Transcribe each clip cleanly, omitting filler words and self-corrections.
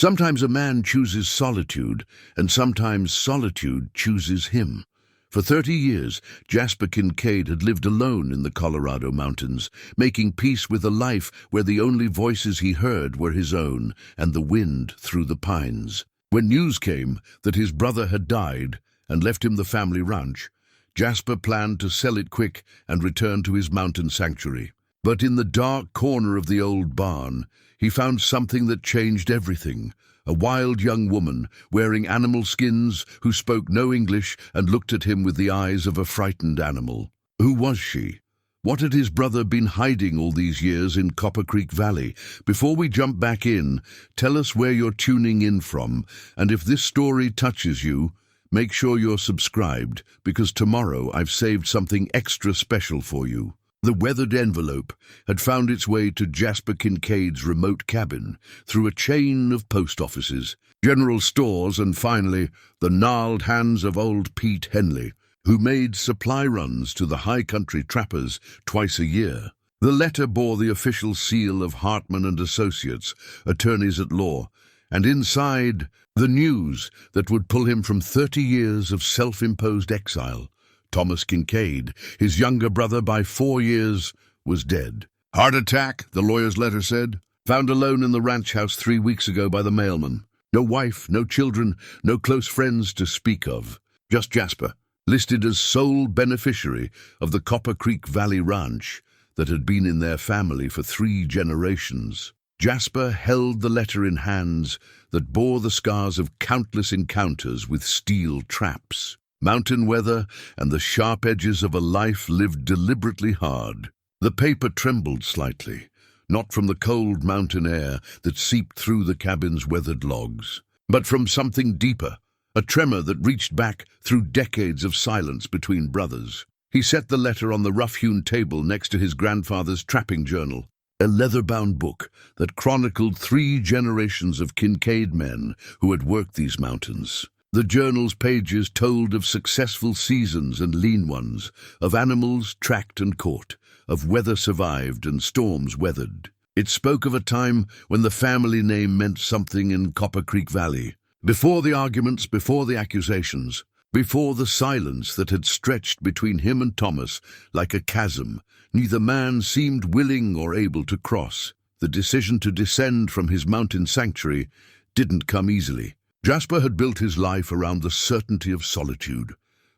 Sometimes a man chooses solitude, and sometimes solitude chooses him. For 30 years, Jasper Kincaid had lived alone in the Colorado mountains, making peace with a life where the only voices he heard were his own and the wind through the pines. When news came that his brother had died and left him the family ranch, Jasper planned to sell it quick and return to his mountain sanctuary. But in the dark corner of the old barn, he found something that changed everything. A wild young woman, wearing animal skins, who spoke no English and looked at him with the eyes of a frightened animal. Who was she? What had his brother been hiding all these years in Copper Creek Valley? Before we jump back in, tell us where you're tuning in from, and if this story touches you, make sure you're subscribed, because tomorrow I've saved something extra special for you. The weathered envelope had found its way to Jasper Kincaid's remote cabin through a chain of post offices, general stores, and finally the gnarled hands of old Pete Henley, who made supply runs to the high country trappers twice a year. The letter bore the official seal of Hartman and Associates, attorneys at law, and inside the news that would pull him from 30 years of self-imposed exile. Thomas Kincaid, his younger brother by 4 years, was dead. Heart attack, the lawyer's letter said. Found alone in the ranch house 3 weeks ago by the mailman. No wife, no children, no close friends to speak of. Just Jasper, listed as sole beneficiary of the Copper Creek Valley Ranch that had been in their family for 3 generations. Jasper held the letter in hands that bore the scars of countless encounters with steel traps. Mountain weather and the sharp edges of a life lived deliberately hard. The paper trembled slightly, not from the cold mountain air that seeped through the cabin's weathered logs, but from something deeper, a tremor that reached back through decades of silence between brothers. He set the letter on the rough-hewn table next to his grandfather's trapping journal, a leather-bound book that chronicled 3 generations of Kincaid men who had worked these mountains. The journal's pages told of successful seasons and lean ones, of animals tracked and caught, of weather survived and storms weathered. It spoke of a time when the family name meant something in Copper Creek Valley. Before the arguments, before the accusations, before the silence that had stretched between him and Thomas like a chasm, neither man seemed willing or able to cross. The decision to descend from his mountain sanctuary didn't come easily. Jasper had built his life around the certainty of solitude,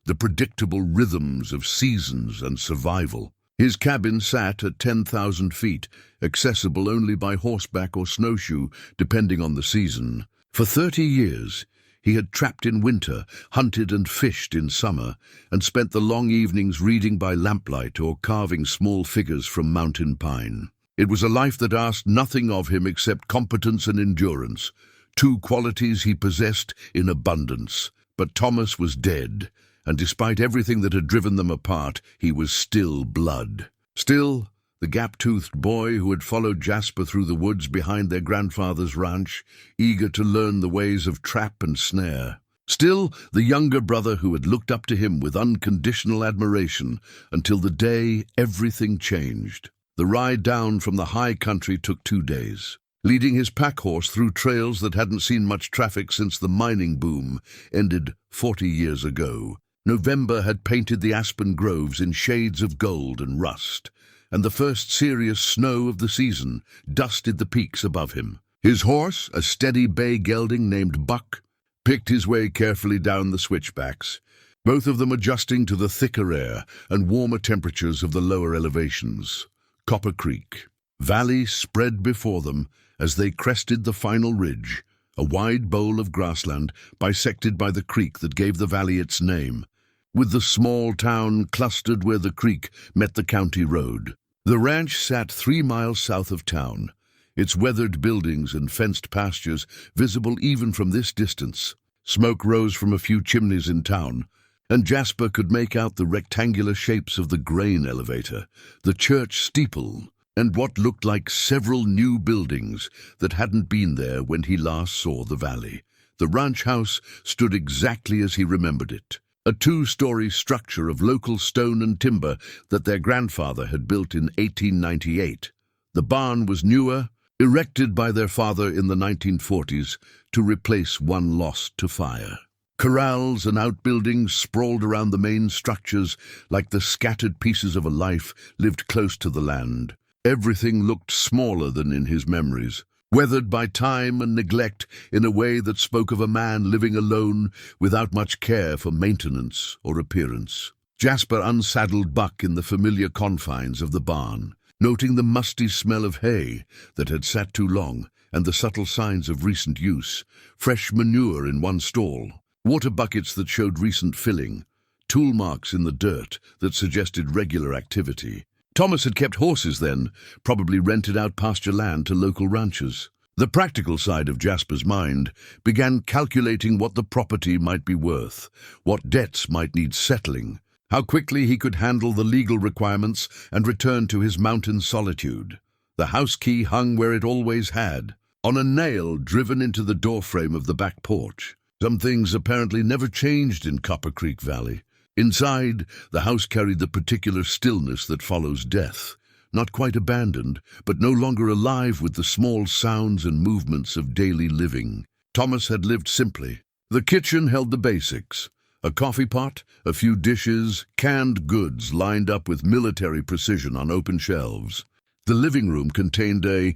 the predictable rhythms of seasons and survival. His cabin sat at 10,000 feet, accessible only by horseback or snowshoe, depending on the season. For 30 years, he had trapped in winter, hunted and fished in summer, and spent the long evenings reading by lamplight or carving small figures from mountain pine. It was a life that asked nothing of him except competence and endurance, 2 qualities he possessed in abundance. But Thomas was dead, and despite everything that had driven them apart, he was still blood. Still, the gap-toothed boy who had followed Jasper through the woods behind their grandfather's ranch, eager to learn the ways of trap and snare. Still, the younger brother who had looked up to him with unconditional admiration until the day everything changed. The ride down from the high country took 2 days. Leading his pack horse through trails that hadn't seen much traffic since the mining boom ended 40 years ago. November had painted the aspen groves in shades of gold and rust, and the first serious snow of the season dusted the peaks above him. His horse, a steady bay gelding named Buck, picked his way carefully down the switchbacks, both of them adjusting to the thicker air and warmer temperatures of the lower elevations. Copper Creek Valley spread before them as they crested the final ridge, a wide bowl of grassland bisected by the creek that gave the valley its name, with the small town clustered where the creek met the county road. The ranch sat 3 miles south of town, its weathered buildings and fenced pastures visible even from this distance. Smoke rose from a few chimneys in town, and Jasper could make out the rectangular shapes of the grain elevator, the church steeple, and what looked like several new buildings that hadn't been there when he last saw the valley. The ranch house stood exactly as he remembered it, a 2-story structure of local stone and timber that their grandfather had built in 1898. The barn was newer, erected by their father in the 1940s to replace one lost to fire. Corrals and outbuildings sprawled around the main structures like the scattered pieces of a life lived close to the land. Everything looked smaller than in his memories, weathered by time and neglect in a way that spoke of a man living alone without much care for maintenance or appearance. Jasper unsaddled Buck in the familiar confines of the barn, noting the musty smell of hay that had sat too long and the subtle signs of recent use: fresh manure in one stall, water buckets that showed recent filling, tool marks in the dirt that suggested regular activity. Thomas had kept horses then, probably rented out pasture land to local ranchers. The practical side of Jasper's mind began calculating what the property might be worth, what debts might need settling, how quickly he could handle the legal requirements and return to his mountain solitude. The house key hung where it always had, on a nail driven into the doorframe of the back porch. Some things apparently never changed in Copper Creek Valley. Inside, the house carried the particular stillness that follows death, not quite abandoned, but no longer alive with the small sounds and movements of daily living. Thomas had lived simply. The kitchen held the basics: a coffee pot, a few dishes, canned goods lined up with military precision on open shelves. The living room contained a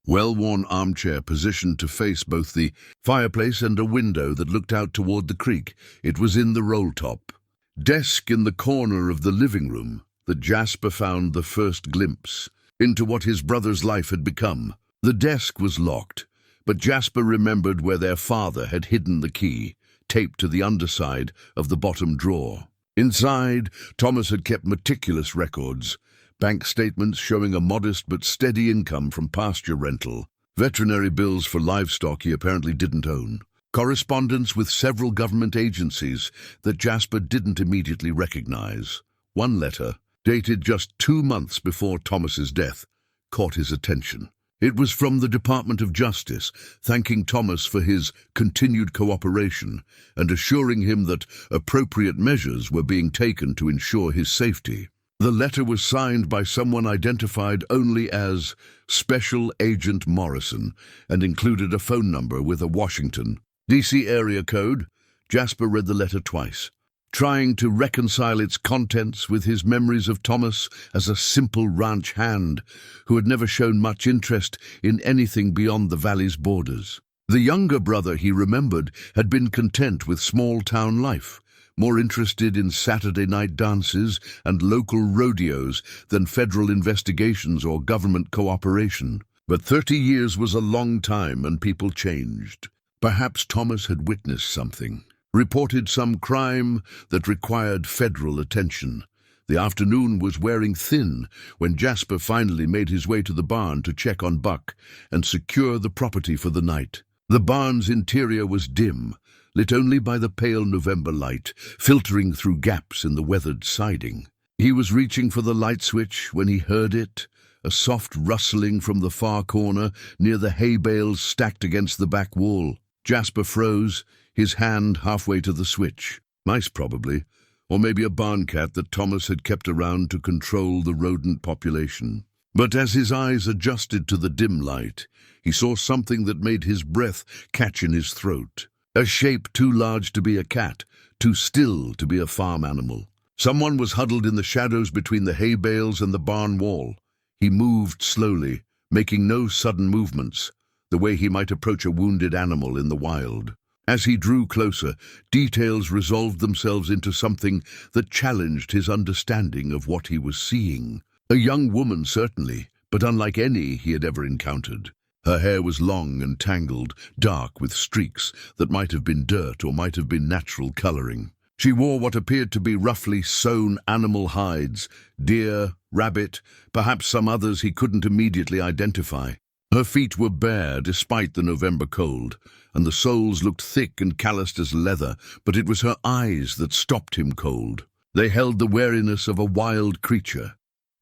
well-worn armchair positioned to face both the fireplace and a window that looked out toward the creek. It was in the roll-top desk in the corner of the living room that Jasper found the first glimpse into what his brother's life had become. The desk was locked, but Jasper remembered where their father had hidden the key, taped to the underside of the bottom drawer. Inside, Thomas had kept meticulous records: bank statements showing a modest but steady income from pasture rental, veterinary bills for livestock he apparently didn't own, correspondence with several government agencies that Jasper didn't immediately recognize. One letter, dated just 2 months before Thomas's death, caught his attention. It was from the Department of Justice, thanking Thomas for his continued cooperation and assuring him that appropriate measures were being taken to ensure his safety. The letter was signed by someone identified only as Special Agent Morrison and included a phone number with a Washington, D.C. area code. Jasper read the letter twice, trying to reconcile its contents with his memories of Thomas as a simple ranch hand who had never shown much interest in anything beyond the valley's borders. The younger brother, he remembered, had been content with small-town life, more interested in Saturday night dances and local rodeos than federal investigations or government cooperation. But 30 years was a long time, and people changed. Perhaps Thomas had witnessed something, reported some crime that required federal attention. The afternoon was wearing thin when Jasper finally made his way to the barn to check on Buck and secure the property for the night. The barn's interior was dim, lit only by the pale November light filtering through gaps in the weathered siding. He was reaching for the light switch when he heard it, a soft rustling from the far corner near the hay bales stacked against the back wall. Jasper froze, his hand halfway to the switch. Mice probably, or maybe a barn cat that Thomas had kept around to control the rodent population. But as his eyes adjusted to the dim light, he saw something that made his breath catch in his throat. A shape too large to be a cat, too still to be a farm animal. Someone was huddled in the shadows between the hay bales and the barn wall. He moved slowly, making no sudden movements, the way he might approach a wounded animal in the wild. As he drew closer, details resolved themselves into something that challenged his understanding of what he was seeing. A young woman, certainly, but unlike any he had ever encountered. Her hair was long and tangled, dark with streaks that might have been dirt or might have been natural coloring. She wore what appeared to be roughly sewn animal hides: deer, rabbit, perhaps some others he couldn't immediately identify. Her feet were bare despite the November cold, and the soles looked thick and calloused as leather, but it was her eyes that stopped him cold. They held the wariness of a wild creature,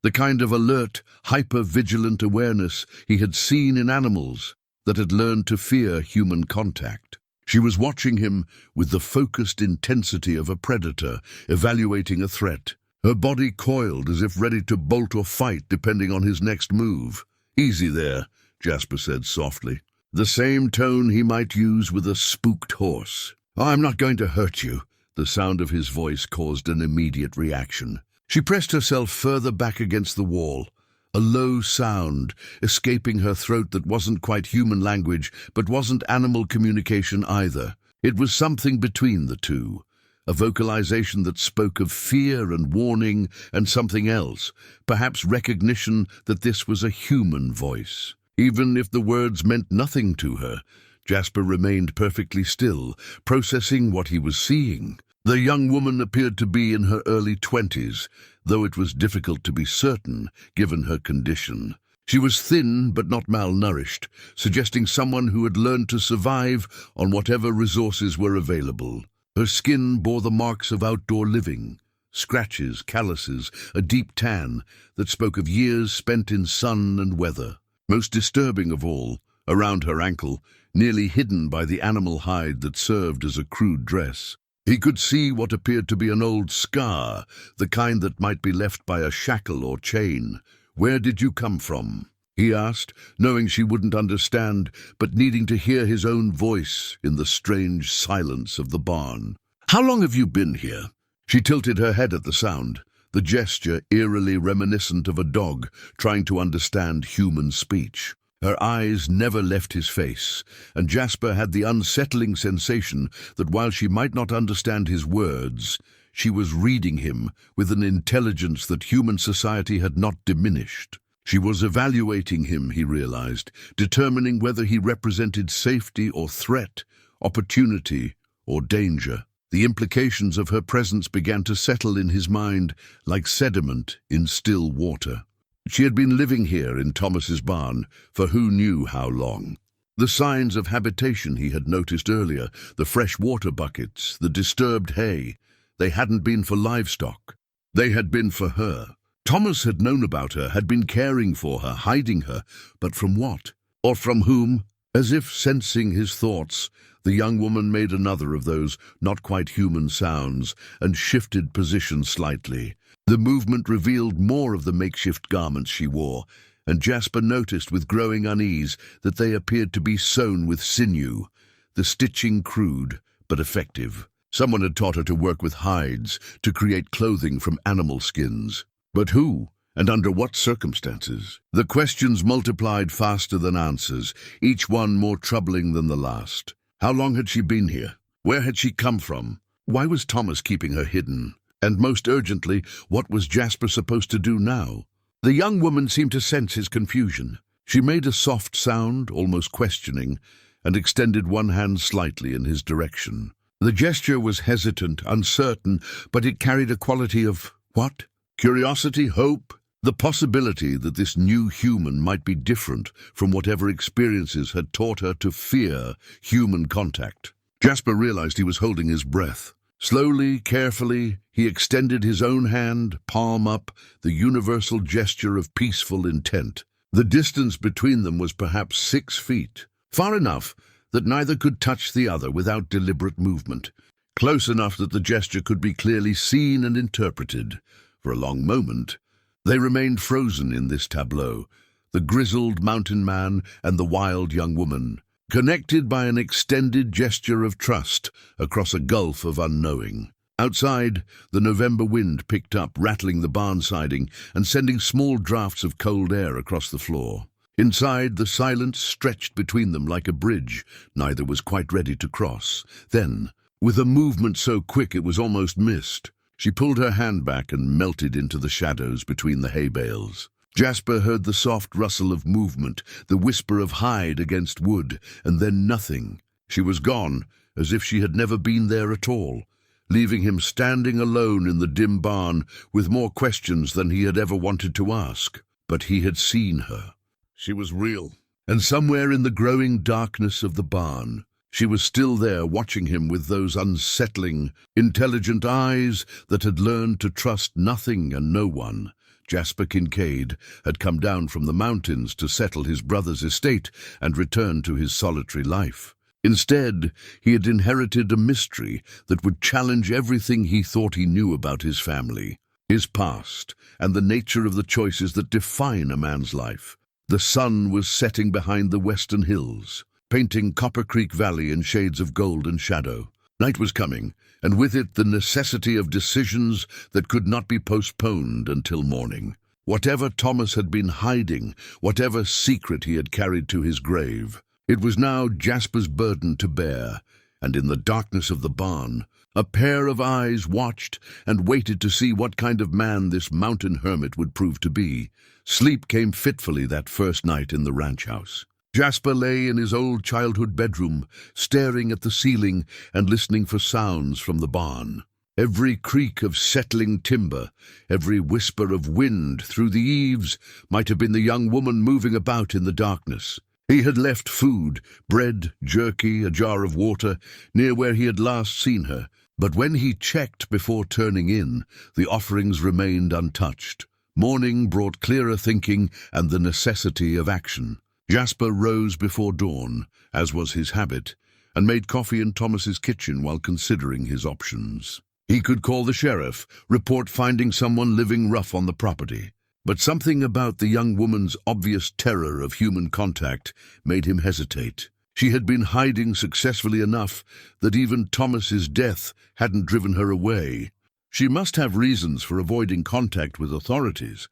the kind of alert, hyper-vigilant awareness he had seen in animals that had learned to fear human contact. She was watching him with the focused intensity of a predator evaluating a threat. Her body coiled as if ready to bolt or fight depending on his next move. "Easy there," Jasper said softly, the same tone he might use with a spooked horse. I'm not going to hurt you. The sound of his voice caused an immediate reaction. She pressed herself further back against the wall, a low sound escaping her throat that wasn't quite human language, but wasn't animal communication either. It was something between the two, a vocalization that spoke of fear and warning and something else, perhaps recognition that this was a human voice. Even if the words meant nothing to her, Jasper remained perfectly still, processing what he was seeing. The young woman appeared to be in her early 20s, though it was difficult to be certain, given her condition. She was thin but not malnourished, suggesting someone who had learned to survive on whatever resources were available. Her skin bore the marks of outdoor living, scratches, calluses, a deep tan that spoke of years spent in sun and weather. Most disturbing of all, around her ankle, nearly hidden by the animal hide that served as a crude dress, he could see what appeared to be an old scar, the kind that might be left by a shackle or chain. "Where did you come from?" he asked, knowing she wouldn't understand, but needing to hear his own voice in the strange silence of the barn. "How long have you been here?" She tilted her head at the sound, the gesture eerily reminiscent of a dog trying to understand human speech. Her eyes never left his face, and Jasper had the unsettling sensation that while she might not understand his words, she was reading him with an intelligence that human society had not diminished. She was evaluating him, he realized, determining whether he represented safety or threat, opportunity or danger. The implications of her presence began to settle in his mind like sediment in still water. She had been living here in Thomas's barn for who knew how long. The signs of habitation he had noticed earlier, the fresh water buckets, the disturbed hay, they hadn't been for livestock. They had been for her. Thomas had known about her, had been caring for her, hiding her, but from what? Or from whom? As if sensing his thoughts, the young woman made another of those not quite human sounds and shifted position slightly. The movement revealed more of the makeshift garments she wore, and Jasper noticed with growing unease that they appeared to be sewn with sinew, the stitching crude but effective. Someone had taught her to work with hides, to create clothing from animal skins. But who, and under what circumstances? The questions multiplied faster than answers, each one more troubling than the last. How long had she been here? Where had she come from? Why was Thomas keeping her hidden? And most urgently, what was Jasper supposed to do now? The young woman seemed to sense his confusion. She made a soft sound, almost questioning, and extended one hand slightly in his direction. The gesture was hesitant, uncertain, but it carried a quality of, what? Curiosity, hope, the possibility that this new human might be different from whatever experiences had taught her to fear human contact. Jasper realized he was holding his breath. Slowly, carefully, he extended his own hand, palm up, the universal gesture of peaceful intent. The distance between them was perhaps 6 feet, far enough that neither could touch the other without deliberate movement, close enough that the gesture could be clearly seen and interpreted. For a long moment, they remained frozen in this tableau, the grizzled mountain man and the wild young woman, connected by an extended gesture of trust across a gulf of unknowing. Outside, the November wind picked up, rattling the barn siding and sending small drafts of cold air across the floor. Inside, the silence stretched between them like a bridge neither was quite ready to cross. Then, with a movement so quick it was almost missed, she pulled her hand back and melted into the shadows between the hay bales. Jasper heard the soft rustle of movement, the whisper of hide against wood, and then nothing. She was gone, as if she had never been there at all, leaving him standing alone in the dim barn with more questions than he had ever wanted to ask. But he had seen her. She was real, and somewhere in the growing darkness of the barn, she was still there watching him with those unsettling, intelligent eyes that had learned to trust nothing and no one. Jasper Kincaid had come down from the mountains to settle his brother's estate and return to his solitary life. Instead, he had inherited a mystery that would challenge everything he thought he knew about his family, his past, and the nature of the choices that define a man's life. The sun was setting behind the western hills, painting Copper Creek Valley in shades of gold and shadow. Night was coming, and with it the necessity of decisions that could not be postponed until morning. Whatever Thomas had been hiding, whatever secret he had carried to his grave, it was now Jasper's burden to bear, and in the darkness of the barn, a pair of eyes watched and waited to see what kind of man this mountain hermit would prove to be. Sleep came fitfully that first night in the ranch house. Jasper lay in his old childhood bedroom, staring at the ceiling and listening for sounds from the barn. Every creak of settling timber, every whisper of wind through the eaves might have been the young woman moving about in the darkness. He had left food, bread, jerky, a jar of water, near where he had last seen her, but when he checked before turning in, the offerings remained untouched. Morning brought clearer thinking and the necessity of action. Jasper rose before dawn, as was his habit, and made coffee in Thomas's kitchen while considering his options. He could call the sheriff, report finding someone living rough on the property. But something about the young woman's obvious terror of human contact made him hesitate. She had been hiding successfully enough that even Thomas's death hadn't driven her away. She must have reasons for avoiding contact with authorities,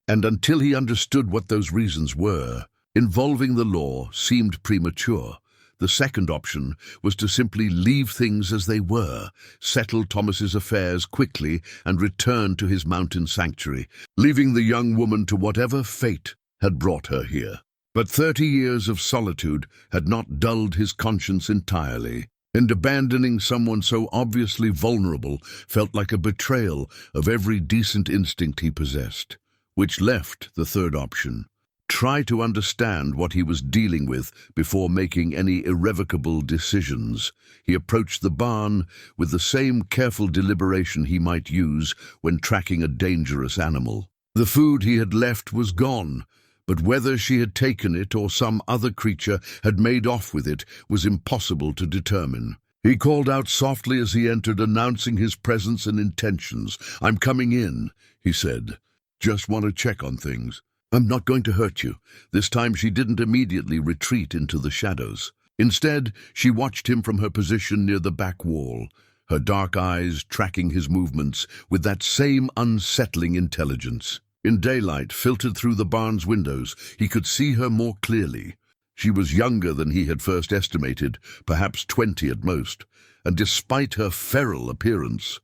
and until he understood what those reasons were, involving the law seemed premature. The second option was to simply leave things as they were, settle Thomas's affairs quickly, and return to his mountain sanctuary, leaving the young woman to whatever fate had brought her here. But 30 years of solitude had not dulled his conscience entirely, and abandoning someone so obviously vulnerable felt like a betrayal of every decent instinct he possessed. Which left the third option. Try to understand what he was dealing with before making any irrevocable decisions. He approached the barn with the same careful deliberation he might use when tracking a dangerous animal. The food he had left was gone, but whether she had taken it or some other creature had made off with it was impossible to determine. He called out softly as he entered, announcing his presence and intentions. "I'm coming in," he said. "Just want to check on things. I'm not going to hurt you." This time she didn't immediately retreat into the shadows. Instead, she watched him from her position near the back wall, her dark eyes tracking his movements with that same unsettling intelligence. In daylight, filtered through the barn's windows, he could see her more clearly. She was younger than he had first estimated, perhaps 20 at most, and despite her feral appearance,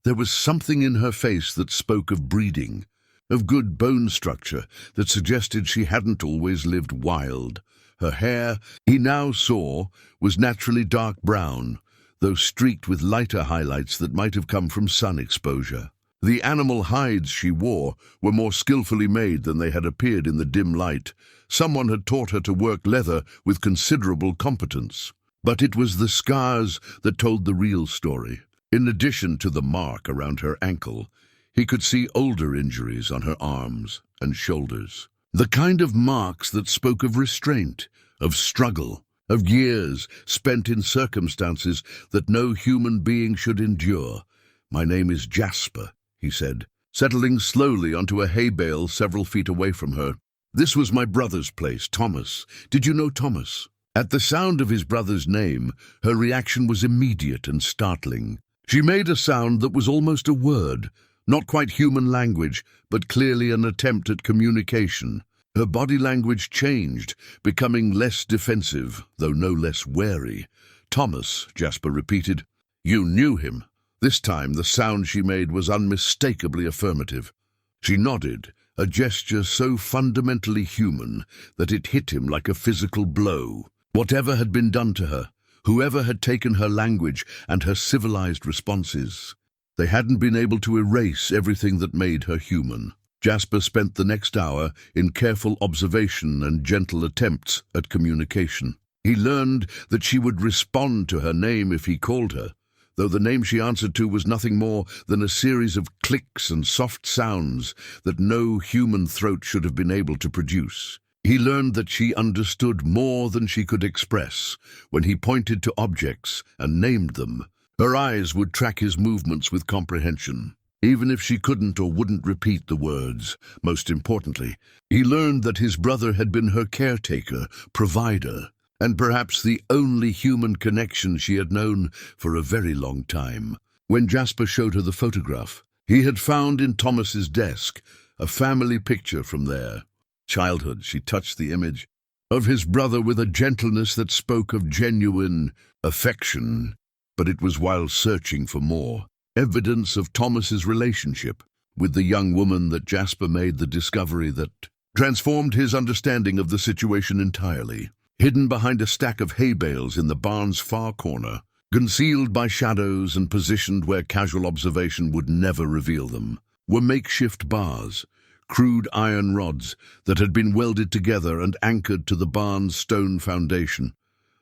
there was something in her face that spoke of breeding, of good bone structure that suggested she hadn't always lived wild. Her hair, he now saw, was naturally dark brown, though streaked with lighter highlights that might have come from sun exposure. The animal hides she wore were more skillfully made than they had appeared in the dim light. Someone had taught her to work leather with considerable competence. But it was the scars that told the real story. In addition to the mark around her ankle, he could see older injuries on her arms and shoulders. The kind of marks that spoke of restraint, of struggle, of years spent in circumstances that no human being should endure. "My name is Jasper," he said, settling slowly onto a hay bale several feet away from her. "This was my brother's place, Thomas. Did you know Thomas?" At the sound of his brother's name, her reaction was immediate and startling. She made a sound that was almost a word, not quite human language, but clearly an attempt at communication. Her body language changed, becoming less defensive, though no less wary. "Thomas," Jasper repeated. "You knew him." This time the sound she made was unmistakably affirmative. She nodded, a gesture so fundamentally human that it hit him like a physical blow. Whatever had been done to her, whoever had taken her language and her civilized responses, they hadn't been able to erase everything that made her human. Jasper spent the next hour in careful observation and gentle attempts at communication. He learned that she would respond to her name if he called her, though the name she answered to was nothing more than a series of clicks and soft sounds that no human throat should have been able to produce. He learned that she understood more than she could express when he pointed to objects and named them. Her eyes would track his movements with comprehension. even if she couldn't or wouldn't repeat the words. Most importantly, he learned that his brother had been her caretaker, provider, and perhaps the only human connection she had known for a very long time. When Jasper showed her the photograph he had found in Thomas's desk, a family picture from their childhood, she touched the image of his brother with a gentleness that spoke of genuine affection. But it was while searching for more evidence of Thomas's relationship with the young woman that Jasper made the discovery that transformed his understanding of the situation entirely. Hidden behind a stack of hay bales in the barn's far corner, concealed by shadows and positioned where casual observation would never reveal them, were makeshift bars, crude iron rods that had been welded together and anchored to the barn's stone foundation.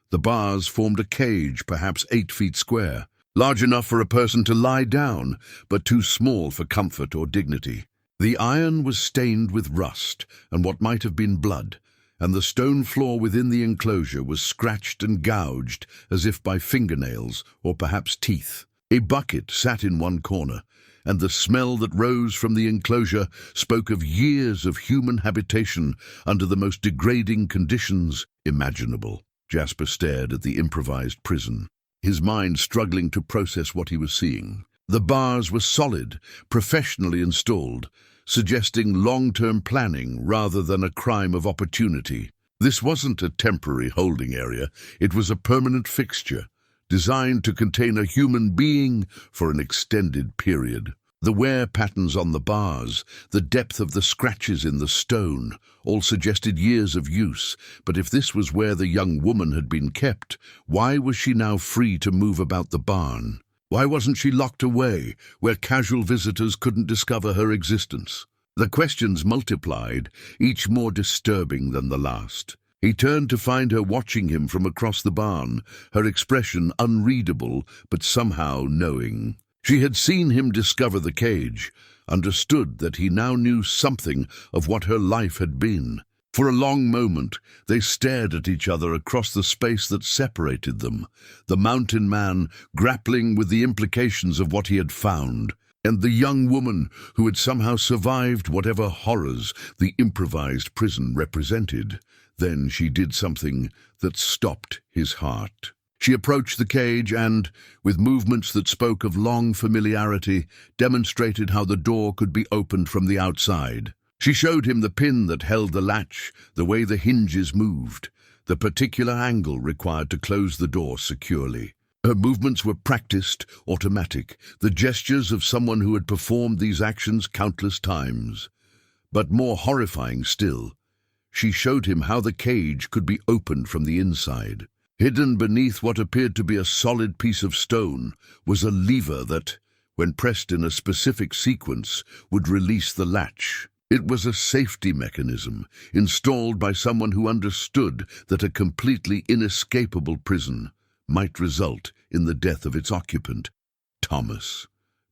The bars formed a cage, perhaps 8 feet square, large enough for a person to lie down, but too small for comfort or dignity. The iron was stained with rust and what might have been blood, and the stone floor within the enclosure was scratched and gouged as if by fingernails or perhaps teeth. A bucket sat in one corner, and the smell that rose from the enclosure spoke of years of human habitation under the most degrading conditions imaginable. Jasper stared at the improvised prison, his mind struggling to process what he was seeing. The bars were solid, professionally installed, suggesting long-term planning rather than a crime of opportunity. This wasn't a temporary holding area, it was a permanent fixture, designed to contain a human being for an extended period. The wear patterns on the bars, the depth of the scratches in the stone, all suggested years of use. But if this was where the young woman had been kept, why was she now free to move about the barn? Why wasn't she locked away, where casual visitors couldn't discover her existence? The questions multiplied, each more disturbing than the last. He turned to find her watching him from across the barn, her expression unreadable but somehow knowing. She had seen him discover the cage, understood that he now knew something of what her life had been. For a long moment, they stared at each other across the space that separated them, the mountain man grappling with the implications of what he had found, and the young woman who had somehow survived whatever horrors the improvised prison represented. Then she did something that stopped his heart. She approached the cage and, with movements that spoke of long familiarity, demonstrated how the door could be opened from the outside. She showed him the pin that held the latch, the way the hinges moved, the particular angle required to close the door securely. Her movements were practiced, automatic, the gestures of someone who had performed these actions countless times. But more horrifying still, she showed him how the cage could be opened from the inside. Hidden beneath what appeared to be a solid piece of stone was a lever that, when pressed in a specific sequence, would release the latch. It was a safety mechanism, installed by someone who understood that a completely inescapable prison might result in the death of its occupant. Thomas,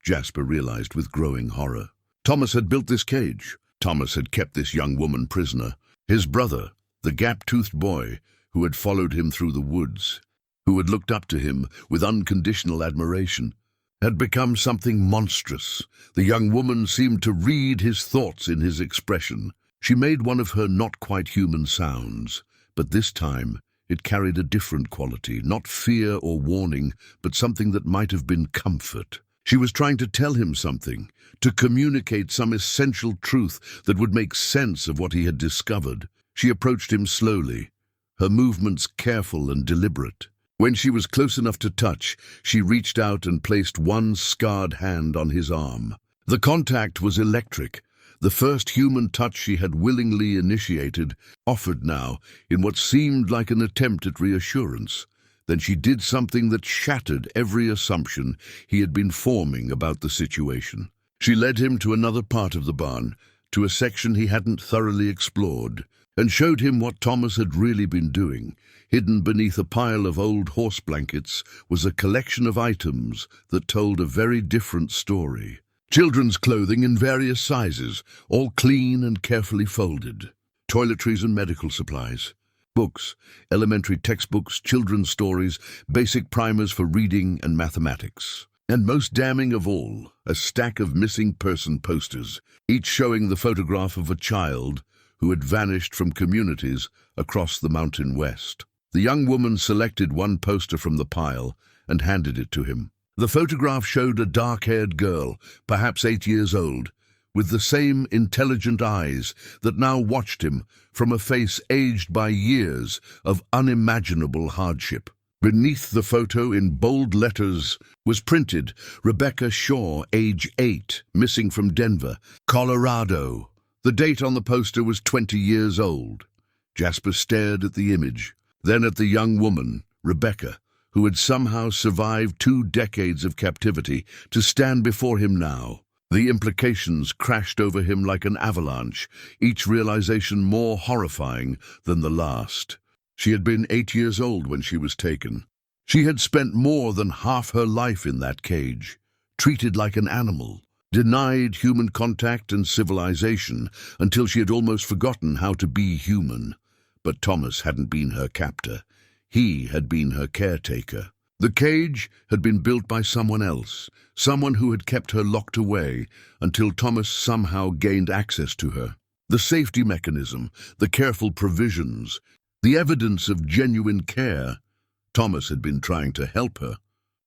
Jasper realized with growing horror. Thomas had built this cage. Thomas had kept this young woman prisoner. His brother, the gap-toothed boy who had followed him through the woods, who had looked up to him with unconditional admiration, had become something monstrous. The young woman seemed to read his thoughts in his expression. She made one of her not-quite-human sounds, but this time it carried a different quality, not fear or warning, but something that might have been comfort. She was trying to tell him something, to communicate some essential truth that would make sense of what he had discovered. She approached him slowly, her movements careful and deliberate. When she was close enough to touch, she reached out and placed one scarred hand on his arm. The contact was electric, the first human touch she had willingly initiated, offered now in what seemed like an attempt at reassurance. Then she did something that shattered every assumption he had been forming about the situation. She led him to another part of the barn, to a section he hadn't thoroughly explored, and showed him what Thomas had really been doing. Hidden beneath a pile of old horse blankets was a collection of items that told a very different story. Children's clothing in various sizes, all clean and carefully folded. Toiletries and medical supplies. Books, elementary textbooks, children's stories, basic primers for reading and mathematics. And most damning of all, a stack of missing person posters, each showing the photograph of a child who had vanished from communities across the mountain west. The young woman selected one poster from the pile and handed it to him. The photograph showed a dark-haired girl, perhaps 8 years old, with the same intelligent eyes that now watched him from a face aged by years of unimaginable hardship. Beneath the photo, in bold letters, was printed, "Rebecca Shaw, age 8, missing from Denver, Colorado." The date on the poster was 20 years old. Jasper stared at the image, then at the young woman, Rebecca, who had somehow survived 2 decades of captivity, to stand before him now. The implications crashed over him like an avalanche, each realization more horrifying than the last. She had been 8 years old when she was taken. She had spent more than half her life in that cage, treated like an animal, denied human contact and civilization until she had almost forgotten how to be human. But Thomas hadn't been her captor. He had been her caretaker. The cage had been built by someone else, someone who had kept her locked away until Thomas somehow gained access to her. The safety mechanism, the careful provisions, the evidence of genuine care. Thomas had been trying to help her,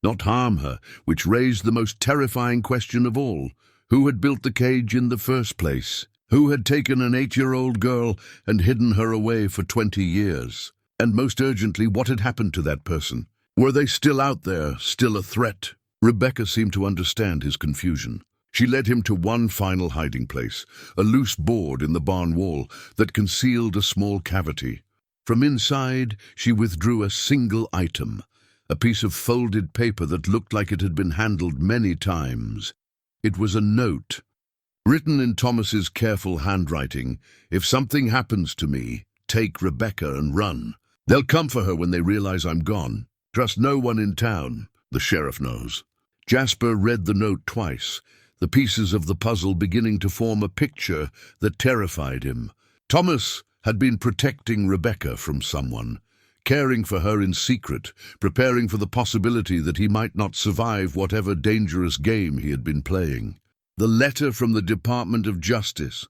not harm her, which raised the most terrifying question of all. Who had built the cage in the first place? Who had taken an 8-year-old girl and hidden her away for 20 years? And most urgently, what had happened to that person? Were they still out there, still a threat? Rebecca seemed to understand his confusion. She led him to one final hiding place, a loose board in the barn wall that concealed a small cavity. From inside, she withdrew a single item, a piece of folded paper that looked like it had been handled many times. It was a note, written in Thomas's careful handwriting. "If something happens to me, take Rebecca and run. They'll come for her when they realize I'm gone. Trust no one in town. The sheriff knows." Jasper read the note twice, the pieces of the puzzle beginning to form a picture that terrified him. Thomas had been protecting Rebecca from someone, caring for her in secret, preparing for the possibility that he might not survive whatever dangerous game he had been playing. The letter from the Department of Justice,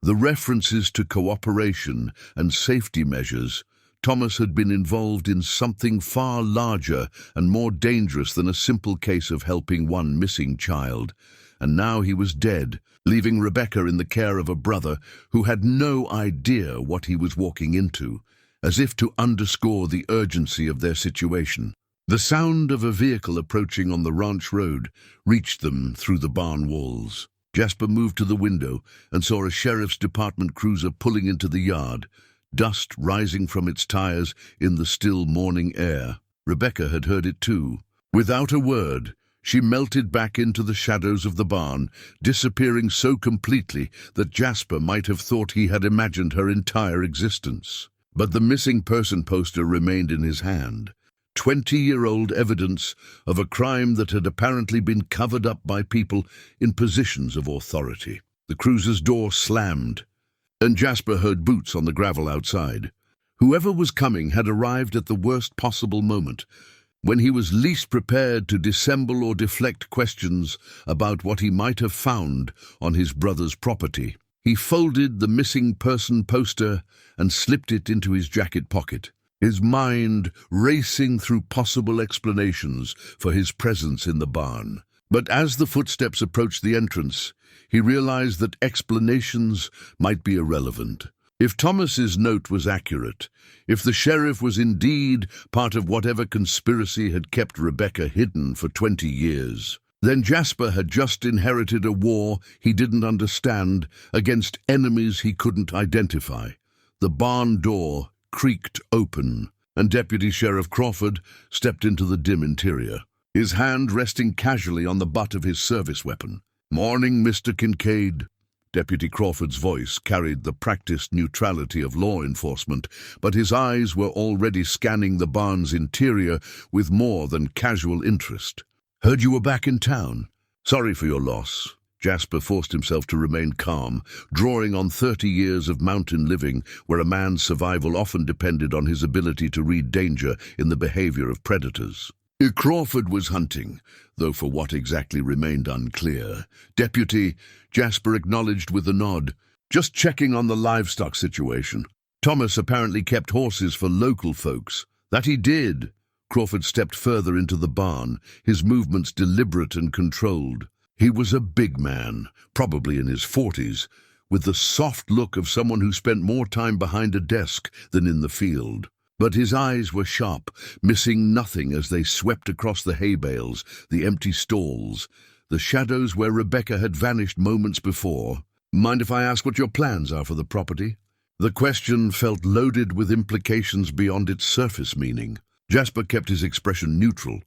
the references to cooperation and safety measures. Thomas had been involved in something far larger and more dangerous than a simple case of helping one missing child. And now he was dead, leaving Rebecca in the care of a brother who had no idea what he was walking into, as if to underscore the urgency of their situation. The sound of a vehicle approaching on the ranch road reached them through the barn walls. Jasper moved to the window and saw a sheriff's department cruiser pulling into the yard, dust rising from its tires in the still morning air. Rebecca had heard it too. Without a word, she melted back into the shadows of the barn, disappearing so completely that Jasper might have thought he had imagined her entire existence. But the missing person poster remained in his hand, 20-year-old evidence of a crime that had apparently been covered up by people in positions of authority. The cruiser's door slammed, and Jasper heard boots on the gravel outside. Whoever was coming had arrived at the worst possible moment, when he was least prepared to dissemble or deflect questions about what he might have found on his brother's property. He folded the missing person poster and slipped it into his jacket pocket, his mind racing through possible explanations for his presence in the barn. But as the footsteps approached the entrance, he realized that explanations might be irrelevant. If Thomas's note was accurate, if the sheriff was indeed part of whatever conspiracy had kept Rebecca hidden for 20 years, then Jasper had just inherited a war he didn't understand against enemies he couldn't identify. The barn door creaked open, and Deputy Sheriff Crawford stepped into the dim interior, his hand resting casually on the butt of his service weapon. "Morning, Mr. Kincaid." Deputy Crawford's voice carried the practiced neutrality of law enforcement, but his eyes were already scanning the barn's interior with more than casual interest. "Heard you were back in town. Sorry for your loss." Jasper forced himself to remain calm, drawing on 30 years of mountain living where a man's survival often depended on his ability to read danger in the behavior of predators. Crawford was hunting, though for what exactly remained unclear. Deputy, Jasper acknowledged with a nod. Just checking on the livestock situation. Thomas apparently kept horses for local folks. That he did. Crawford stepped further into the barn, his movements deliberate and controlled. He was a big man, probably in his 40s, with the soft look of someone who spent more time behind a desk than in the field. But his eyes were sharp, missing nothing as they swept across the hay bales, the empty stalls, the shadows where Rebecca had vanished moments before. "Mind if I ask what your plans are for the property?" The question felt loaded with implications beyond its surface meaning. Jasper kept his expression neutral,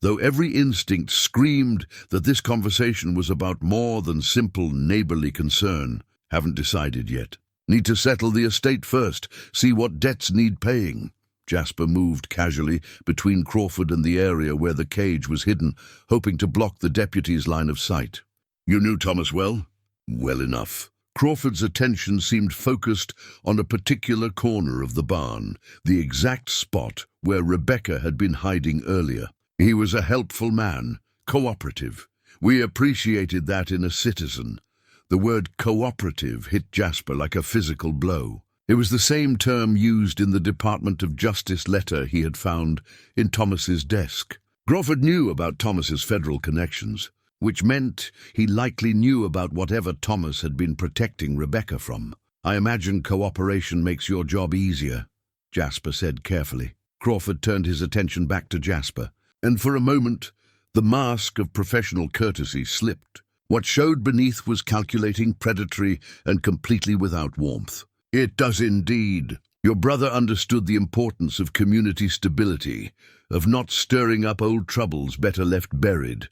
though every instinct screamed that this conversation was about more than simple neighborly concern. "Haven't decided yet. Need to settle the estate first, see what debts need paying." Jasper moved casually between Crawford and the area where the cage was hidden, hoping to block the deputy's line of sight. "You knew Thomas well?" "Well enough." Crawford's attention seemed focused on a particular corner of the barn, the exact spot where Rebecca had been hiding earlier. He was a helpful man, cooperative. We appreciated that in a citizen. The word cooperative hit Jasper like a physical blow. It was the same term used in the Department of Justice letter he had found in Thomas's desk. Crawford knew about Thomas's federal connections, which meant he likely knew about whatever Thomas had been protecting Rebecca from. "I imagine cooperation makes your job easier," Jasper said carefully. Crawford turned his attention back to Jasper, and for a moment the mask of professional courtesy slipped. What showed beneath was calculating, predatory, and completely without warmth. "It does indeed. Your brother understood the importance of community stability, of not stirring up old troubles better left buried."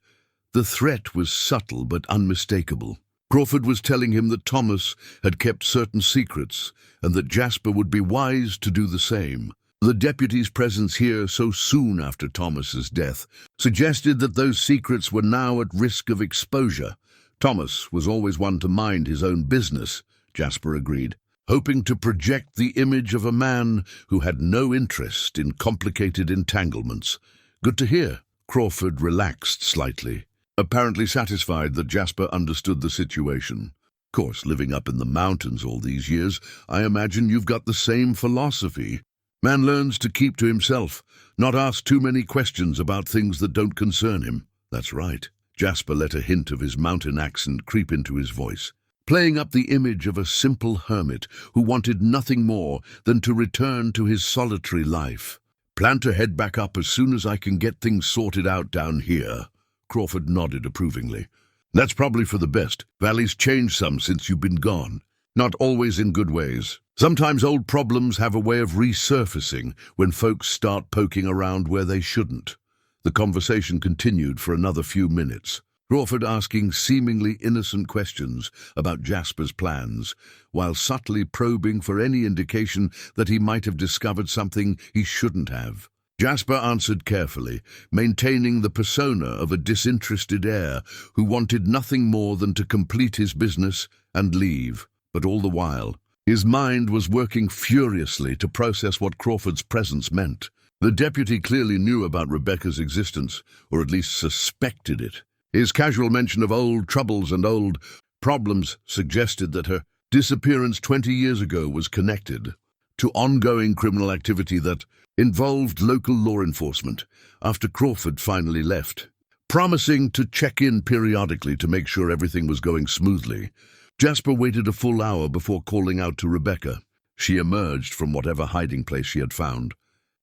The threat was subtle but unmistakable. Crawford was telling him that Thomas had kept certain secrets, and that Jasper would be wise to do the same. The deputy's presence here so soon after Thomas's death suggested that those secrets were now at risk of exposure. Thomas was always one to mind his own business, Jasper agreed, hoping to project the image of a man who had no interest in complicated entanglements. "Good to hear." Crawford relaxed slightly, apparently satisfied that Jasper understood the situation. "Of course, living up in the mountains all these years, I imagine you've got the same philosophy. Man learns to keep to himself, not ask too many questions about things that don't concern him." "That's right." Jasper let a hint of his mountain accent creep into his voice, playing up the image of a simple hermit who wanted nothing more than to return to his solitary life. "Plan to head back up as soon as I can get things sorted out down here." Crawford nodded approvingly. "That's probably for the best. Valley's changed some since you've been gone. Not always in good ways. Sometimes old problems have a way of resurfacing when folks start poking around where they shouldn't." The conversation continued for another few minutes, Crawford asking seemingly innocent questions about Jasper's plans, while subtly probing for any indication that he might have discovered something he shouldn't have. Jasper answered carefully, maintaining the persona of a disinterested heir who wanted nothing more than to complete his business and leave. But all the while, his mind was working furiously to process what Crawford's presence meant. The deputy clearly knew about Rebecca's existence, or at least suspected it. His casual mention of old troubles and old problems suggested that her disappearance 20 years ago was connected to ongoing criminal activity that involved local law enforcement after Crawford finally left. Promising to check in periodically to make sure everything was going smoothly, Jasper waited a full hour before calling out to Rebecca. She emerged from whatever hiding place she had found,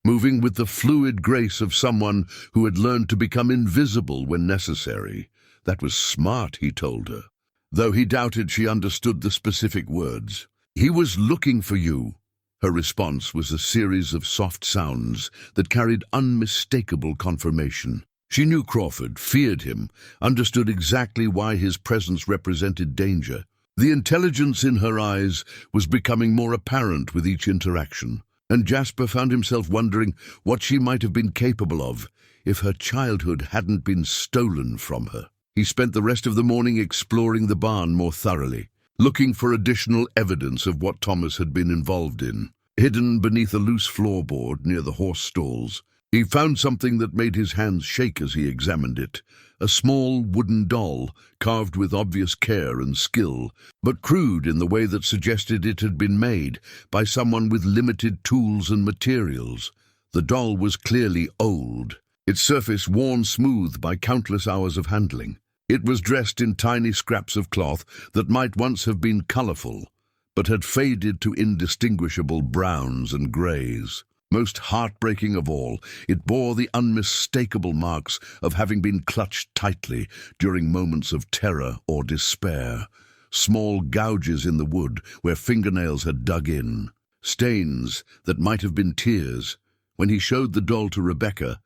moving with the fluid grace of someone who had learned to become invisible when necessary. That was smart, he told her, though he doubted she understood the specific words. "He was looking for you." Her response was a series of soft sounds that carried unmistakable confirmation. She knew Crawford, feared him, understood exactly why his presence represented danger. The intelligence in her eyes was becoming more apparent with each interaction, and Jasper found himself wondering what she might have been capable of if her childhood hadn't been stolen from her. He spent the rest of the morning exploring the barn more thoroughly, looking for additional evidence of what Thomas had been involved in. Hidden beneath a loose floorboard near the horse stalls, He found something that made his hands shake as he examined it. A small wooden doll, carved with obvious care and skill, but crude in the way that suggested it had been made by someone with limited tools and materials. The doll was clearly old, its surface worn smooth by countless hours of handling. It was dressed in tiny scraps of cloth that might once have been colorful, but had faded to indistinguishable browns and grays. Most heartbreaking of all, it bore the unmistakable marks of having been clutched tightly during moments of terror or despair. Small gouges in the wood where fingernails had dug in. Stains that might have been tears. When he showed the doll to Rebecca,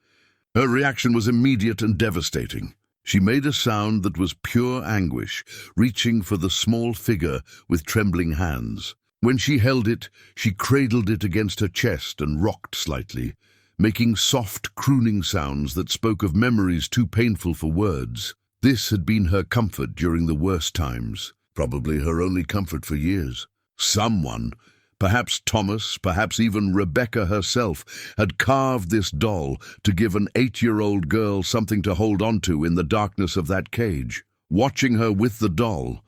her reaction was immediate and devastating. She made a sound that was pure anguish, reaching for the small figure with trembling hands. When she held it, she cradled it against her chest and rocked slightly, making soft, crooning sounds that spoke of memories too painful for words. This had been her comfort during the worst times, probably her only comfort for years. Someone, perhaps Thomas, perhaps even Rebecca herself, had carved this doll to give an 8-year-old girl something to hold on to in the darkness of that cage. Watching her with the doll,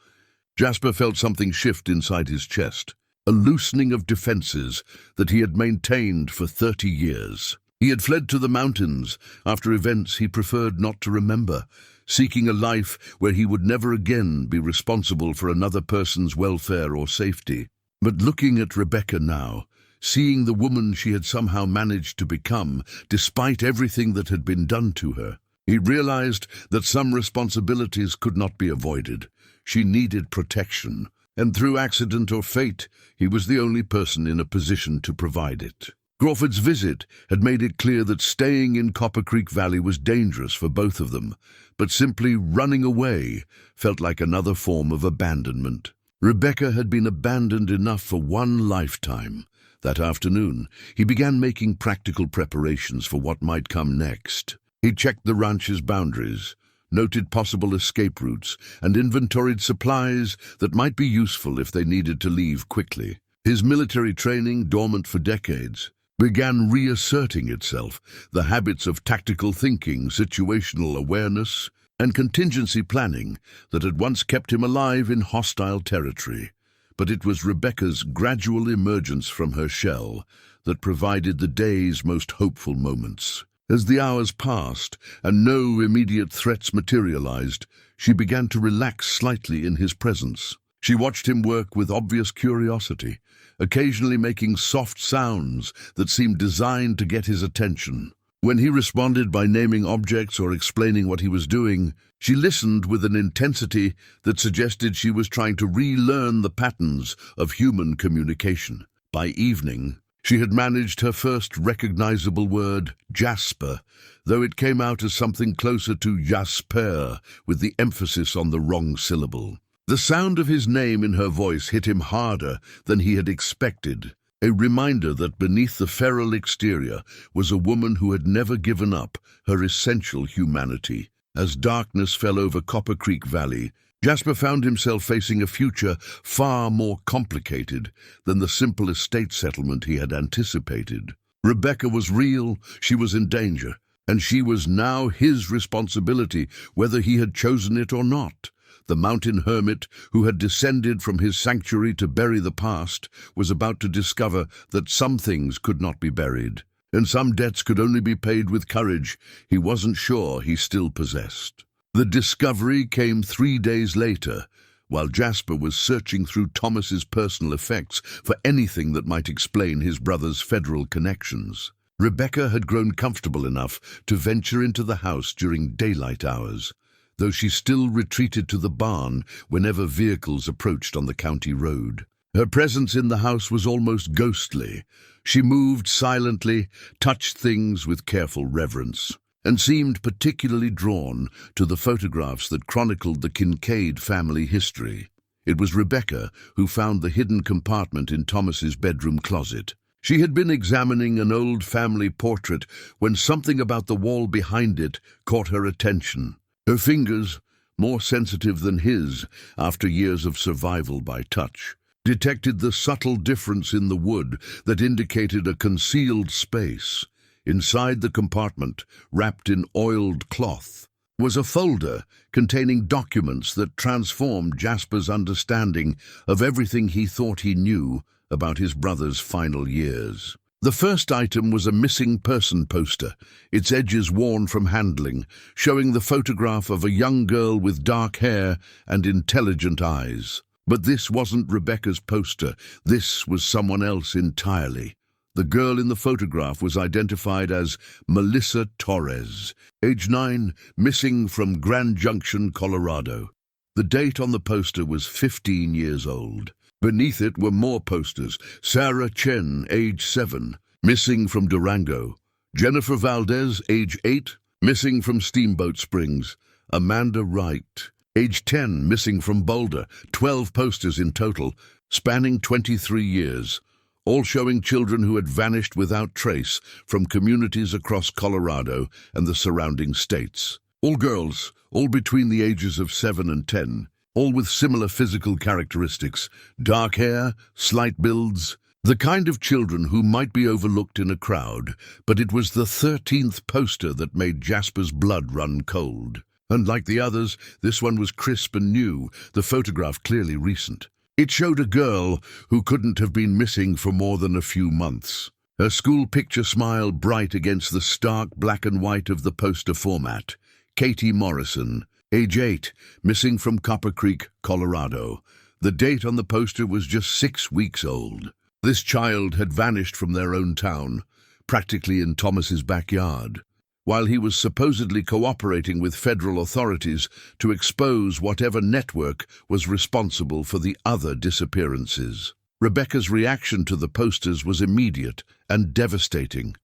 Jasper felt something shift inside his chest, a loosening of defenses that he had maintained for 30 years. He had fled to the mountains after events he preferred not to remember, seeking a life where he would never again be responsible for another person's welfare or safety. But looking at Rebecca now, seeing the woman she had somehow managed to become, despite everything that had been done to her, he realized that some responsibilities could not be avoided. She needed protection, and through accident or fate, he was the only person in a position to provide it. Crawford's visit had made it clear that staying in Copper Creek Valley was dangerous for both of them, but simply running away felt like another form of abandonment. Rebecca had been abandoned enough for one lifetime. That afternoon, he began making practical preparations for what might come next. He checked the ranch's boundaries, noted possible escape routes, and inventoried supplies that might be useful if they needed to leave quickly. His military training, dormant for decades, began reasserting itself. The habits of tactical thinking, situational awareness, and contingency planning that had once kept him alive in hostile territory. But it was Rebecca's gradual emergence from her shell that provided the day's most hopeful moments. As the hours passed and no immediate threats materialized, she began to relax slightly in his presence. She watched him work with obvious curiosity, occasionally making soft sounds that seemed designed to get his attention. When he responded by naming objects or explaining what he was doing, she listened with an intensity that suggested she was trying to relearn the patterns of human communication. By evening, she had managed her first recognizable word, Jasper, though it came out as something closer to Jasper, with the emphasis on the wrong syllable. The sound of his name in her voice hit him harder than he had expected, a reminder that beneath the feral exterior was a woman who had never given up her essential humanity. As darkness fell over Copper Creek Valley, Jasper found himself facing a future far more complicated than the simple estate settlement he had anticipated. Rebecca was real, she was in danger, and she was now his responsibility, whether he had chosen it or not. The mountain hermit, who had descended from his sanctuary to bury the past, was about to discover that some things could not be buried, and some debts could only be paid with courage he wasn't sure he still possessed. The discovery came 3 days later, while Jasper was searching through Thomas's personal effects for anything that might explain his brother's federal connections. Rebecca had grown comfortable enough to venture into the house during daylight hours, though she still retreated to the barn whenever vehicles approached on the county road. Her presence in the house was almost ghostly. She moved silently, touched things with careful reverence, and seemed particularly drawn to the photographs that chronicled the Kincaid family history. It was Rebecca who found the hidden compartment in Thomas's bedroom closet. She had been examining an old family portrait when something about the wall behind it caught her attention. Her fingers, more sensitive than his after years of survival by touch, detected the subtle difference in the wood that indicated a concealed space. Inside the compartment, wrapped in oiled cloth, was a folder containing documents that transformed Jasper's understanding of everything he thought he knew about his brother's final years. The first item was a missing person poster, its edges worn from handling, showing the photograph of a young girl with dark hair and intelligent eyes. But this wasn't Rebecca's poster. This was someone else entirely. The girl in the photograph was identified as Melissa Torres, age 9, missing from Grand Junction, Colorado. The date on the poster was 15 years old. Beneath it were more posters. Sarah Chen, age 7, missing from Durango. Jennifer Valdez, age 8, missing from Steamboat Springs. Amanda Wright, age 10, missing from Boulder. 12 posters in total, spanning 23 years. All showing children who had vanished without trace from communities across Colorado and the surrounding states. All girls, all between the ages of 7 and 10, all with similar physical characteristics, dark hair, slight builds, the kind of children who might be overlooked in a crowd, but it was the 13th poster that made Jasper's blood run cold. Unlike the others, this one was crisp and new, the photograph clearly recent. It showed a girl who couldn't have been missing for more than a few months. Her school picture smiled bright against the stark black and white of the poster format. Katie Morrison, age 8, missing from Copper Creek, Colorado. The date on the poster was just 6 weeks old. This child had vanished from their own town, practically in Thomas's backyard, while he was supposedly cooperating with federal authorities to expose whatever network was responsible for the other disappearances. Rebecca's reaction to the posters was immediate and devastating.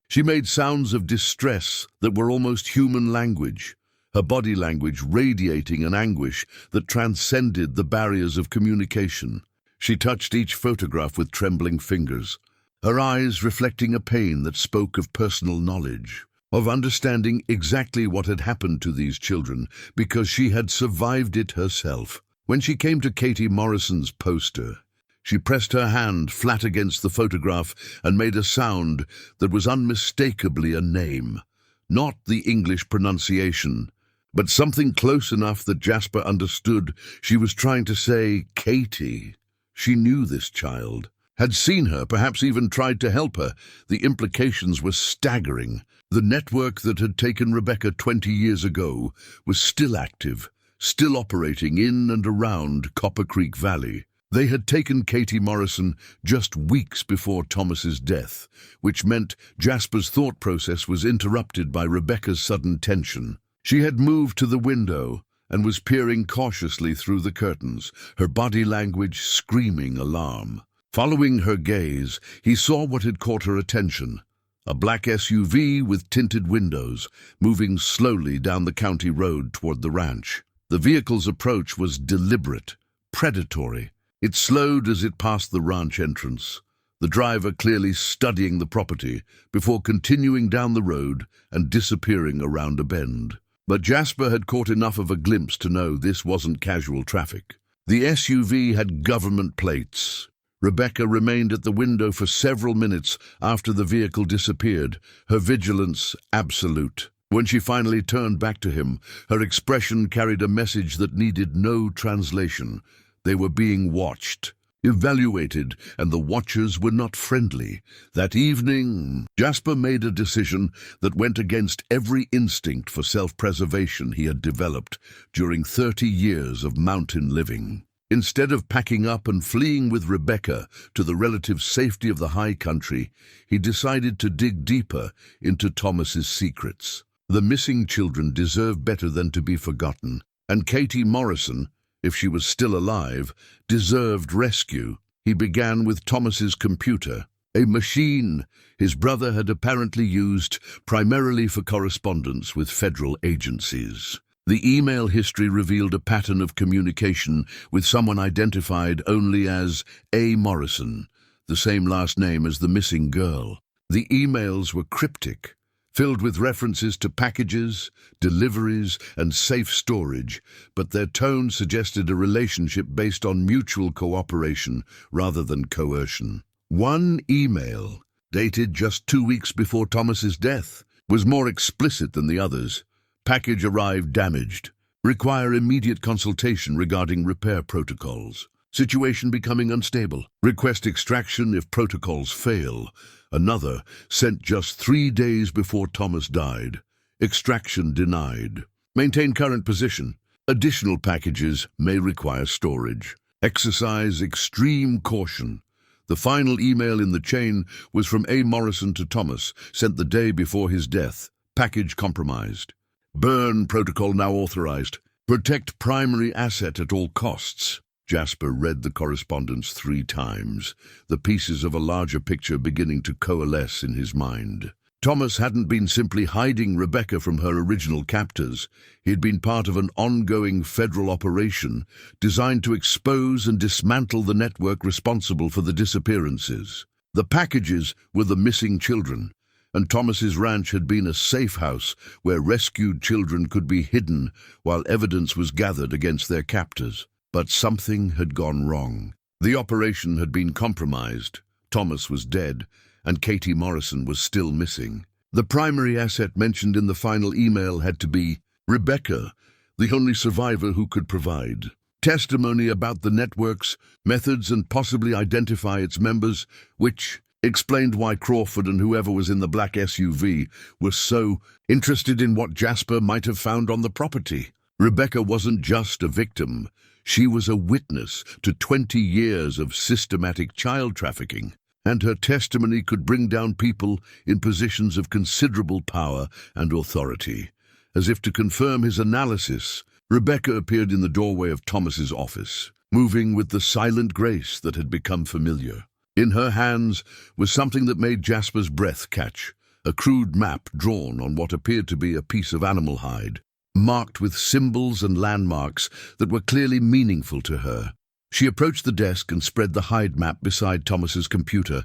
She made sounds of distress that were almost human language, her body language radiating an anguish that transcended the barriers of communication. She touched each photograph with trembling fingers, her eyes reflecting a pain that spoke of personal knowledge, of understanding exactly what had happened to these children because she had survived it herself. When she came to Katie Morrison's poster, she pressed her hand flat against the photograph and made a sound that was unmistakably a name. Not the English pronunciation, but something close enough that Jasper understood she was trying to say Katie. She knew this child, had seen her, perhaps even tried to help her. The implications were staggering. The network that had taken Rebecca 20 years ago was still active, still operating in and around Copper Creek Valley. They had taken Katie Morrison just weeks before Thomas's death, which meant Jasper's thought process was interrupted by Rebecca's sudden tension. She had moved to the window and was peering cautiously through the curtains, her body language screaming alarm. Following her gaze, he saw what had caught her attention. A black SUV with tinted windows, moving slowly down the county road toward the ranch. The vehicle's approach was deliberate, predatory. It slowed as it passed the ranch entrance, the driver clearly studying the property before continuing down the road and disappearing around a bend. But Jasper had caught enough of a glimpse to know this wasn't casual traffic. The SUV had government plates. Rebecca remained at the window for several minutes after the vehicle disappeared, her vigilance absolute. When she finally turned back to him, her expression carried a message that needed no translation. They were being watched, evaluated, and the watchers were not friendly. That evening, Jasper made a decision that went against every instinct for self-preservation he had developed during 30 years of mountain living. Instead of packing up and fleeing with Rebecca to the relative safety of the high country, he decided to dig deeper into Thomas's secrets. The missing children deserved better than to be forgotten, and Katie Morrison, if she was still alive, deserved rescue. He began with Thomas's computer, a machine his brother had apparently used primarily for correspondence with federal agencies. The email history revealed a pattern of communication with someone identified only as A. Morrison, the same last name as the missing girl. The emails were cryptic, filled with references to packages, deliveries, and safe storage, but their tone suggested a relationship based on mutual cooperation rather than coercion. One email dated just 2 weeks before Thomas's death, was more explicit than the others. Package arrived damaged. Require immediate consultation regarding repair protocols. Situation becoming unstable. Request extraction if protocols fail. Another, sent just 3 days before Thomas died. Extraction denied. Maintain current position. Additional packages may require storage. Exercise extreme caution. The final email in the chain was from A. Morrison to Thomas, sent the day before his death. Package compromised. Burn protocol now authorized. Protect primary asset at all costs. Jasper read the correspondence 3 times, the pieces of a larger picture beginning to coalesce in his mind. Thomas hadn't been simply hiding Rebecca from her original captors. He had been part of an ongoing federal operation designed to expose and dismantle the network responsible for the disappearances. The packages were the missing children, and Thomas's ranch had been a safe house where rescued children could be hidden while evidence was gathered against their captors. But something had gone wrong. The operation had been compromised. Thomas was dead, and Katie Morrison was still missing. The primary asset mentioned in the final email had to be Rebecca, the only survivor who could provide testimony about the network's methods and possibly identify its members, which explained why Crawford and whoever was in the black SUV were so interested in what Jasper might have found on the property. Rebecca wasn't just a victim. She was a witness to 20 years of systematic child trafficking, and her testimony could bring down people in positions of considerable power and authority. As if to confirm his analysis, Rebecca appeared in the doorway of Thomas's office, moving with the silent grace that had become familiar. In her hands was something that made Jasper's breath catch, a crude map drawn on what appeared to be a piece of animal hide, marked with symbols and landmarks that were clearly meaningful to her. She approached the desk and spread the hide map beside Thomas's computer,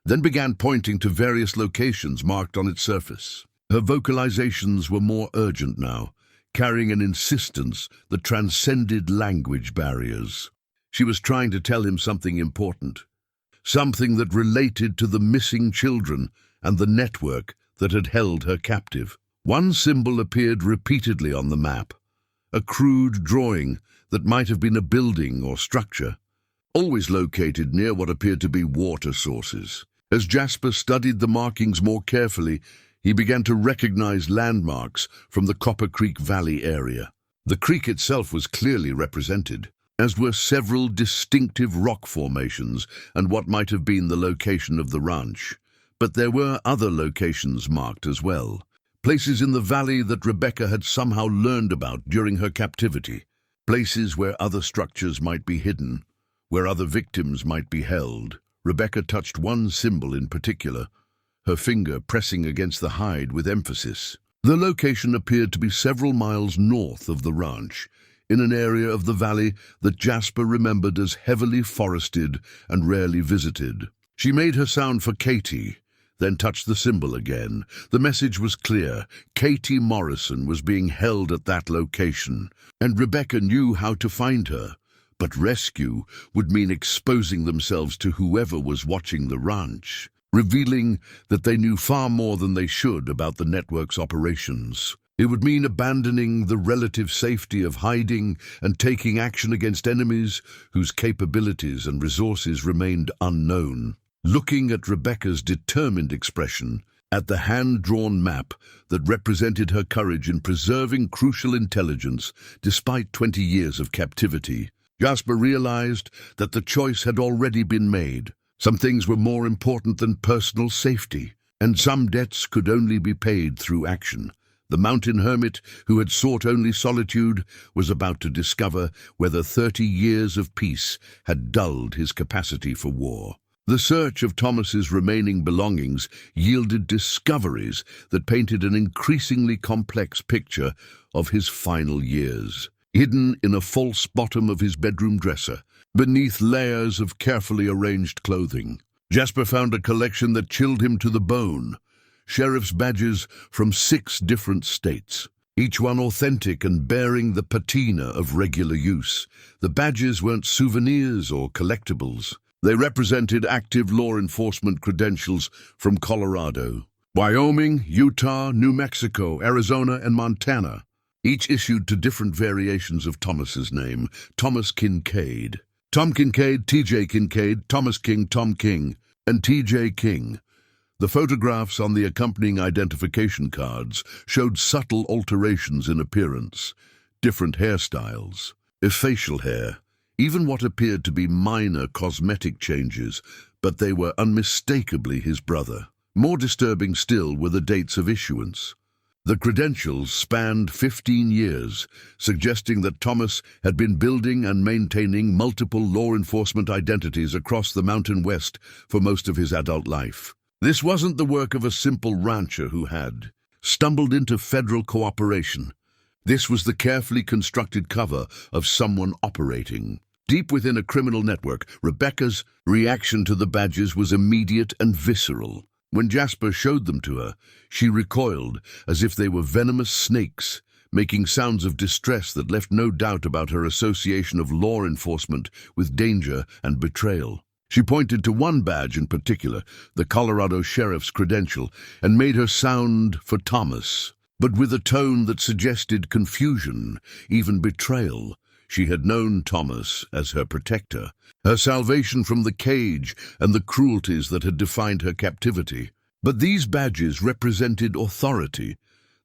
then began pointing to various locations marked on its surface. Her vocalizations were more urgent now, carrying an insistence that transcended language barriers. She was trying to tell him something important, something that related to the missing children and the network that had held her captive. One symbol appeared repeatedly on the map, a crude drawing that might have been a building or structure, always located near what appeared to be water sources. As Jasper studied the markings more carefully, he began to recognize landmarks from the Copper Creek Valley area. The creek itself was clearly represented, as were several distinctive rock formations and what might have been the location of the ranch. But there were other locations marked as well. Places in the valley that Rebecca had somehow learned about during her captivity. Places where other structures might be hidden, where other victims might be held. Rebecca touched one symbol in particular, her finger pressing against the hide with emphasis. The location appeared to be several miles north of the ranch, in an area of the valley that Jasper remembered as heavily forested and rarely visited. She made her sound for Katie, then touched the symbol again. The message was clear. Katie Morrison was being held at that location, and Rebecca knew how to find her. But rescue would mean exposing themselves to whoever was watching the ranch, revealing that they knew far more than they should about the network's operations. It would mean abandoning the relative safety of hiding and taking action against enemies whose capabilities and resources remained unknown. Looking at Rebecca's determined expression, at the hand-drawn map that represented her courage in preserving crucial intelligence despite 20 years of captivity, Jasper realized that the choice had already been made. Some things were more important than personal safety, and some debts could only be paid through action. The mountain hermit, who had sought only solitude, was about to discover whether 30 years of peace had dulled his capacity for war. The search of Thomas's remaining belongings yielded discoveries that painted an increasingly complex picture of his final years. Hidden in a false bottom of his bedroom dresser, beneath layers of carefully arranged clothing, Jasper found a collection that chilled him to the bone. Sheriff's badges from 6 different states, each one authentic and bearing the patina of regular use. The badges weren't souvenirs or collectibles. They represented active law enforcement credentials from Colorado, Wyoming, Utah, New Mexico, Arizona, and Montana, each issued to different variations of Thomas's name: Thomas Kincaid, Tom Kincaid, T.J. Kincaid, Thomas King, Tom King, and T.J. King. The photographs on the accompanying identification cards showed subtle alterations in appearance, different hairstyles, facial hair, even what appeared to be minor cosmetic changes, but they were unmistakably his brother. More disturbing still were the dates of issuance. The credentials spanned 15 years, suggesting that Thomas had been building and maintaining multiple law enforcement identities across the Mountain West for most of his adult life. This wasn't the work of a simple rancher who had stumbled into federal cooperation. This was the carefully constructed cover of someone operating deep within a criminal network. Rebecca's reaction to the badges was immediate and visceral. When Jasper showed them to her, she recoiled as if they were venomous snakes, making sounds of distress that left no doubt about her association of law enforcement with danger and betrayal. She pointed to one badge in particular, the Colorado Sheriff's credential, and made her sound for Thomas, but with a tone that suggested confusion, even betrayal. She had known Thomas as her protector, her salvation from the cage and the cruelties that had defined her captivity. But these badges represented authority,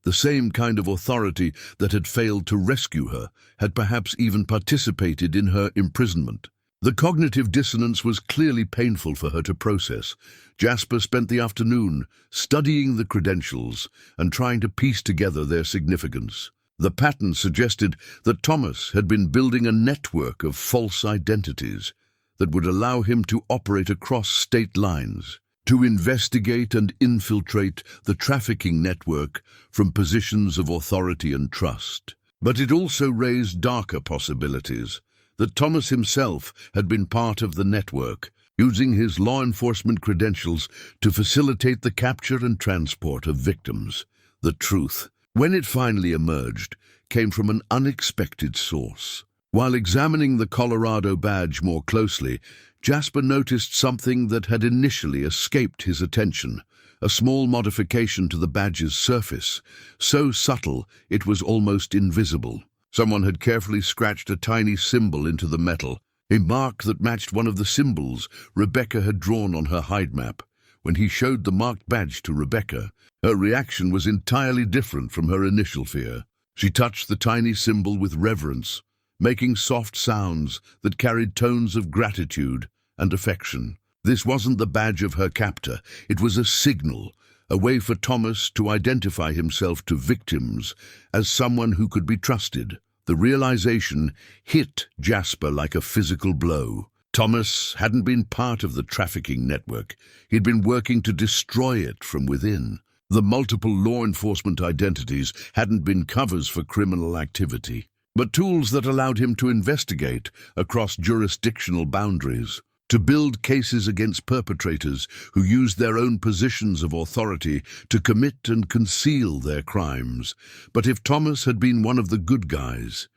the same kind of authority that had failed to rescue her, had perhaps even participated in her imprisonment. The cognitive dissonance was clearly painful for her to process. Jasper spent the afternoon studying the credentials and trying to piece together their significance. The pattern suggested that Thomas had been building a network of false identities that would allow him to operate across state lines, to investigate and infiltrate the trafficking network from positions of authority and trust. But it also raised darker possibilities, that Thomas himself had been part of the network, using his law enforcement credentials to facilitate the capture and transport of victims. The truth, when it finally emerged, came from an unexpected source. While examining the Colorado badge more closely, Jasper noticed something that had initially escaped his attention: a small modification to the badge's surface, so subtle it was almost invisible. Someone had carefully scratched a tiny symbol into the metal, a mark that matched one of the symbols Rebecca had drawn on her hide map. When he showed the marked badge to Rebecca, her reaction was entirely different from her initial fear. She touched the tiny symbol with reverence, making soft sounds that carried tones of gratitude and affection. This wasn't the badge of her captor. It was a signal, a way for Thomas to identify himself to victims as someone who could be trusted. The realization hit Jasper like a physical blow. Thomas hadn't been part of the trafficking network. He'd been working to destroy it from within. The multiple law enforcement identities hadn't been covers for criminal activity, but tools that allowed him to investigate across jurisdictional boundaries, to build cases against perpetrators who used their own positions of authority to commit and conceal their crimes. But if Thomas had been one of the good guys,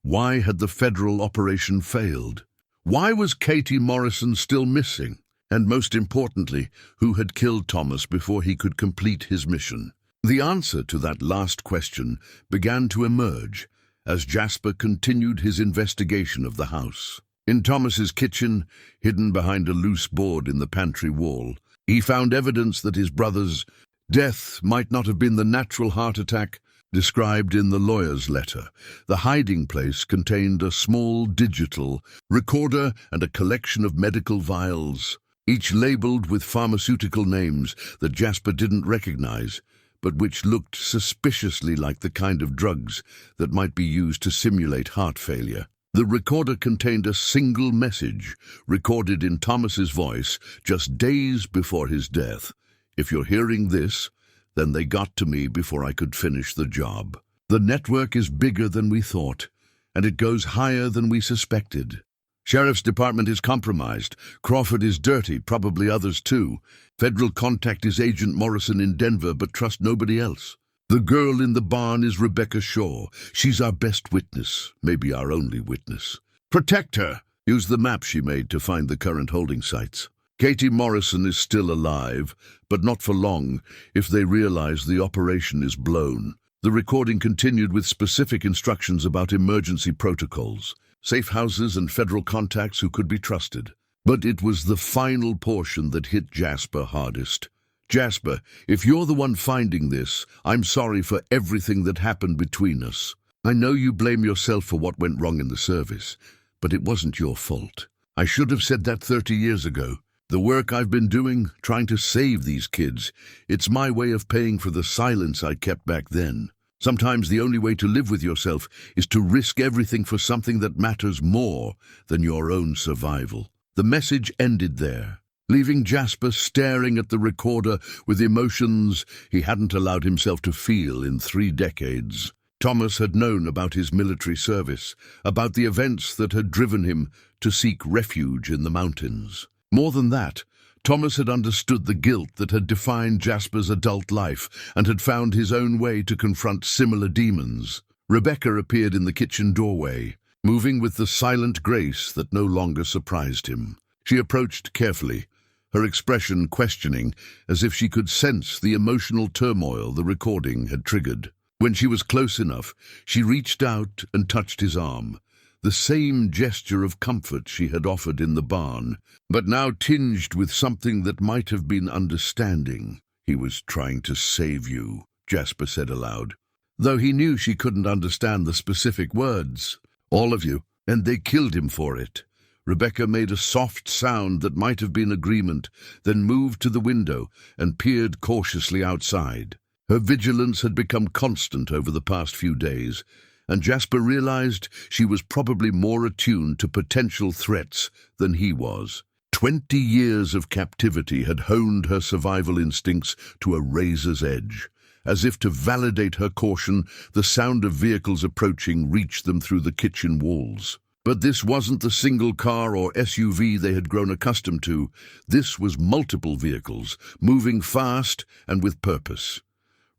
why had the federal operation failed? Why was Katie Morrison still missing? And most importantly, who had killed Thomas before he could complete his mission? The answer to that last question began to emerge as Jasper continued his investigation of the house. In Thomas's kitchen, hidden behind a loose board in the pantry wall, he found evidence that his brother's death might not have been the natural heart attack described in the lawyer's letter. The hiding place contained a small digital recorder and a collection of medical vials, each labeled with pharmaceutical names that Jasper didn't recognize, but which looked suspiciously like the kind of drugs that might be used to simulate heart failure. The recorder contained a single message, recorded in Thomas's voice just days before his death. "If you're hearing this, then they got to me before I could finish the job. The network is bigger than we thought, and it goes higher than we suspected. Sheriff's Department is compromised. Crawford is dirty, probably others too. Federal contact is Agent Morrison in Denver, but trust nobody else. The girl in the barn is Rebecca Shaw. She's our best witness, maybe our only witness. Protect her. Use the map she made to find the current holding sites. Katie Morrison is still alive, but not for long if they realize the operation is blown. The recording continued with specific instructions about emergency protocols, safe houses and federal contacts who could be trusted. But it was the final portion that hit Jasper hardest. Jasper, if you're the one finding this, I'm sorry for everything that happened between us. I know you blame yourself for what went wrong in the service, but it wasn't your fault. I should have said that 30 years ago. The work I've been doing, trying to save these kids, it's my way of paying for the silence I kept back then. Sometimes the only way to live with yourself is to risk everything for something that matters more than your own survival. The message ended there, leaving Jasper staring at the recorder with emotions he hadn't allowed himself to feel in 3 decades. Thomas had known about his military service, about the events that had driven him to seek refuge in the mountains. More than that, Thomas had understood the guilt that had defined Jasper's adult life and had found his own way to confront similar demons. Rebecca appeared in the kitchen doorway, moving with the silent grace that no longer surprised him. She approached carefully, her expression questioning, as if she could sense the emotional turmoil the recording had triggered. When she was close enough, she reached out and touched his arm, the same gesture of comfort she had offered in the barn, but now tinged with something that might have been understanding. "He was trying to save you," Jasper said aloud, though he knew she couldn't understand the specific words. "All of you, and they killed him for it." Rebecca made a soft sound that might have been agreement, then moved to the window and peered cautiously outside. Her vigilance had become constant over the past few days, and Jasper realized she was probably more attuned to potential threats than he was. 20 years of captivity had honed her survival instincts to a razor's edge. As if to validate her caution, the sound of vehicles approaching reached them through the kitchen walls. But this wasn't the single car or SUV they had grown accustomed to. This was multiple vehicles, moving fast and with purpose.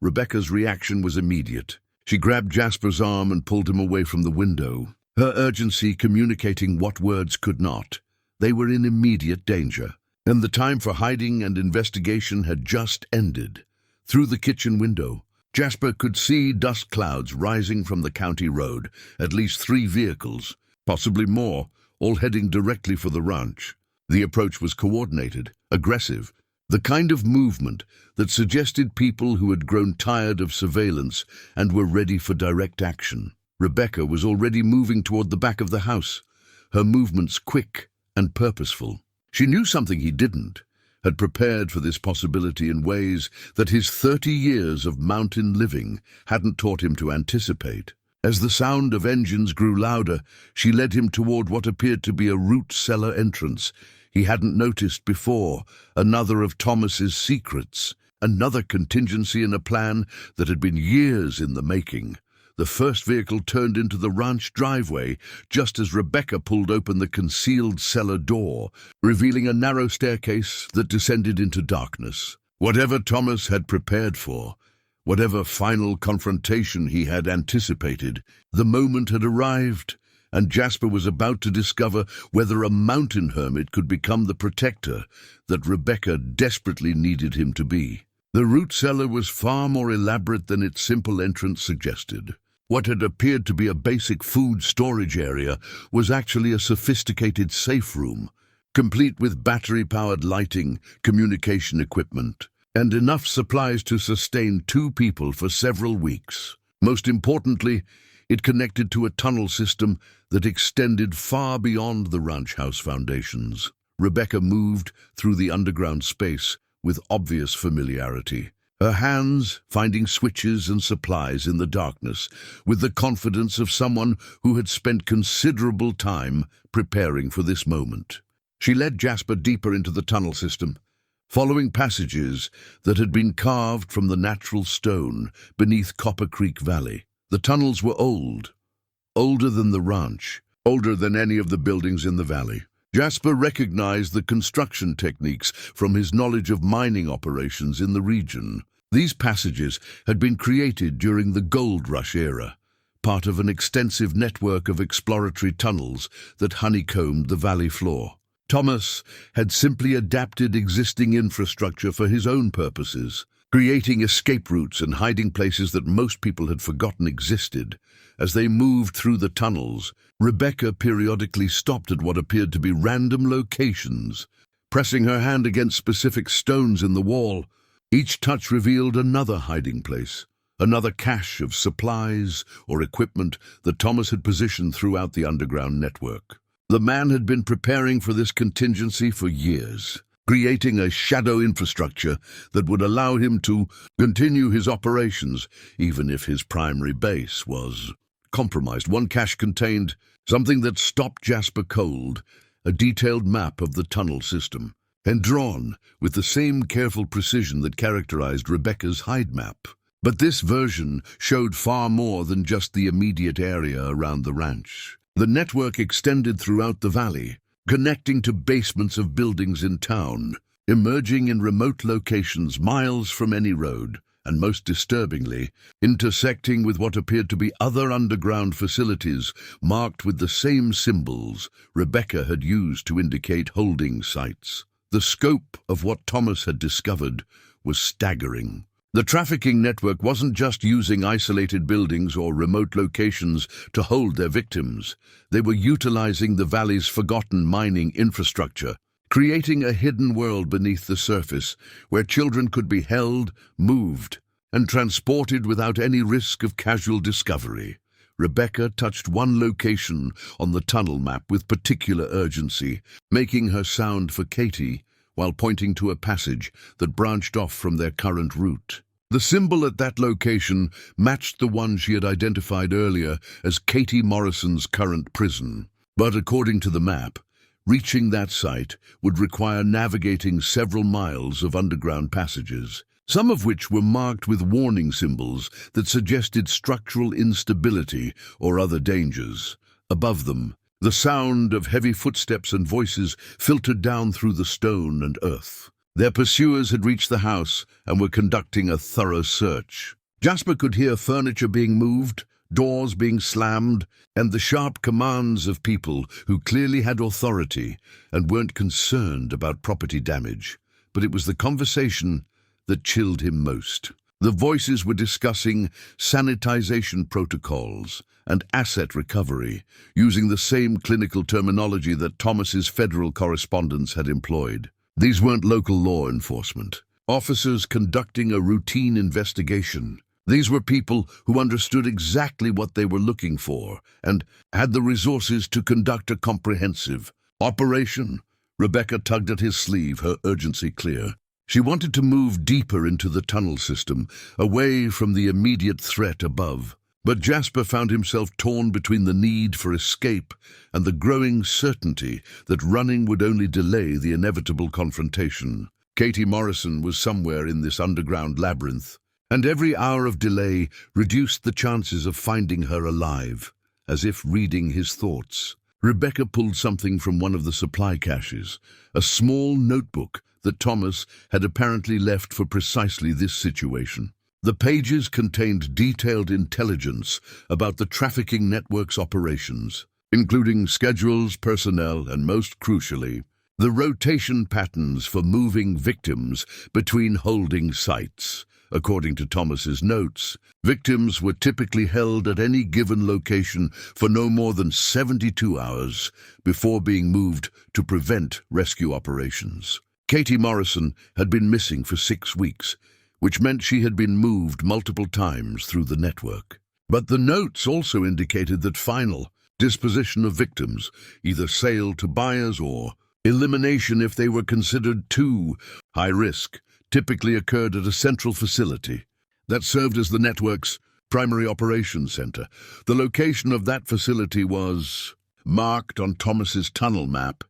Rebecca's reaction was immediate. She grabbed Jasper's arm and pulled him away from the window, her urgency communicating what words could not. They were in immediate danger, and the time for hiding and investigation had just ended. Through the kitchen window, Jasper could see dust clouds rising from the county road, at least 3 vehicles, possibly more, all heading directly for the ranch. The approach was coordinated, aggressive, the kind of movement that suggested people who had grown tired of surveillance and were ready for direct action. Rebecca was already moving toward the back of the house, her movements quick and purposeful. She knew something he didn't, had prepared for this possibility in ways that his 30 years of mountain living hadn't taught him to anticipate. As the sound of engines grew louder, she led him toward what appeared to be a root cellar entrance he hadn't noticed before, another of Thomas's secrets, another contingency in a plan that had been years in the making. The first vehicle turned into the ranch driveway just as Rebecca pulled open the concealed cellar door, revealing a narrow staircase that descended into darkness. Whatever Thomas had prepared for, whatever final confrontation he had anticipated, the moment had arrived, and Jasper was about to discover whether a mountain hermit could become the protector that Rebecca desperately needed him to be. The root cellar was far more elaborate than its simple entrance suggested. What had appeared to be a basic food storage area was actually a sophisticated safe room, complete with battery-powered lighting, communication equipment, and enough supplies to sustain 2 people for several weeks. Most importantly, it connected to a tunnel system that extended far beyond the ranch house foundations. Rebecca moved through the underground space with obvious familiarity, her hands finding switches and supplies in the darkness, with the confidence of someone who had spent considerable time preparing for this moment. She led Jasper deeper into the tunnel system, following passages that had been carved from the natural stone beneath Copper Creek Valley. The tunnels were old, older than the ranch, older than any of the buildings in the valley. Jasper recognized the construction techniques from his knowledge of mining operations in the region. These passages had been created during the gold rush era, part of an extensive network of exploratory tunnels that honeycombed the valley floor. Thomas had simply adapted existing infrastructure for his own purposes, creating escape routes and hiding places that most people had forgotten existed. As they moved through the tunnels, Rebecca periodically stopped at what appeared to be random locations, pressing her hand against specific stones in the wall. Each touch revealed another hiding place, another cache of supplies or equipment that Thomas had positioned throughout the underground network. The man had been preparing for this contingency for years, creating a shadow infrastructure that would allow him to continue his operations, even if his primary base was compromised. One cache contained something that stopped Jasper cold, a detailed map of the tunnel system, and drawn with the same careful precision that characterized Rebecca's hide map. But this version showed far more than just the immediate area around the ranch. The network extended throughout the valley, connecting to basements of buildings in town, emerging in remote locations miles from any road, and most disturbingly, intersecting with what appeared to be other underground facilities marked with the same symbols Rebecca had used to indicate holding sites. The scope of what Thomas had discovered was staggering. The trafficking network wasn't just using isolated buildings or remote locations to hold their victims. They were utilizing the valley's forgotten mining infrastructure, creating a hidden world beneath the surface where children could be held, moved, and transported without any risk of casual discovery. Rebecca touched one location on the tunnel map with particular urgency, making her sound for Katie while pointing to a passage that branched off from their current route. The symbol at that location matched the one she had identified earlier as Katie Morrison's current prison. But according to the map, reaching that site would require navigating several miles of underground passages, some of which were marked with warning symbols that suggested structural instability or other dangers. Above them, the sound of heavy footsteps and voices filtered down through the stone and earth. Their pursuers had reached the house and were conducting a thorough search. Jasper could hear furniture being moved, doors being slammed, and the sharp commands of people who clearly had authority and weren't concerned about property damage. But it was the conversation that chilled him most. The voices were discussing sanitization protocols and asset recovery, using the same clinical terminology that Thomas's federal correspondents had employed. These weren't local law enforcement officers conducting a routine investigation. These were people who understood exactly what they were looking for and had the resources to conduct a comprehensive operation. Rebecca tugged at his sleeve, her urgency clear. She wanted to move deeper into the tunnel system, away from the immediate threat above. But Jasper found himself torn between the need for escape and the growing certainty that running would only delay the inevitable confrontation. Katie Morrison was somewhere in this underground labyrinth, and every hour of delay reduced the chances of finding her alive, as if reading his thoughts. Rebecca pulled something from one of the supply caches, a small notebook that Thomas had apparently left for precisely this situation. The pages contained detailed intelligence about the trafficking network's operations, including schedules, personnel, and most crucially, the rotation patterns for moving victims between holding sites. According to Thomas's notes, victims were typically held at any given location for no more than 72 hours before being moved to prevent rescue operations. Katie Morrison had been missing for 6 weeks, which meant she had been moved multiple times through the network. But the notes also indicated that final disposition of victims, either sale to buyers or elimination if they were considered too high risk, typically occurred at a central facility that served as the network's primary operations center. The location of that facility was marked on Thomas's tunnel map,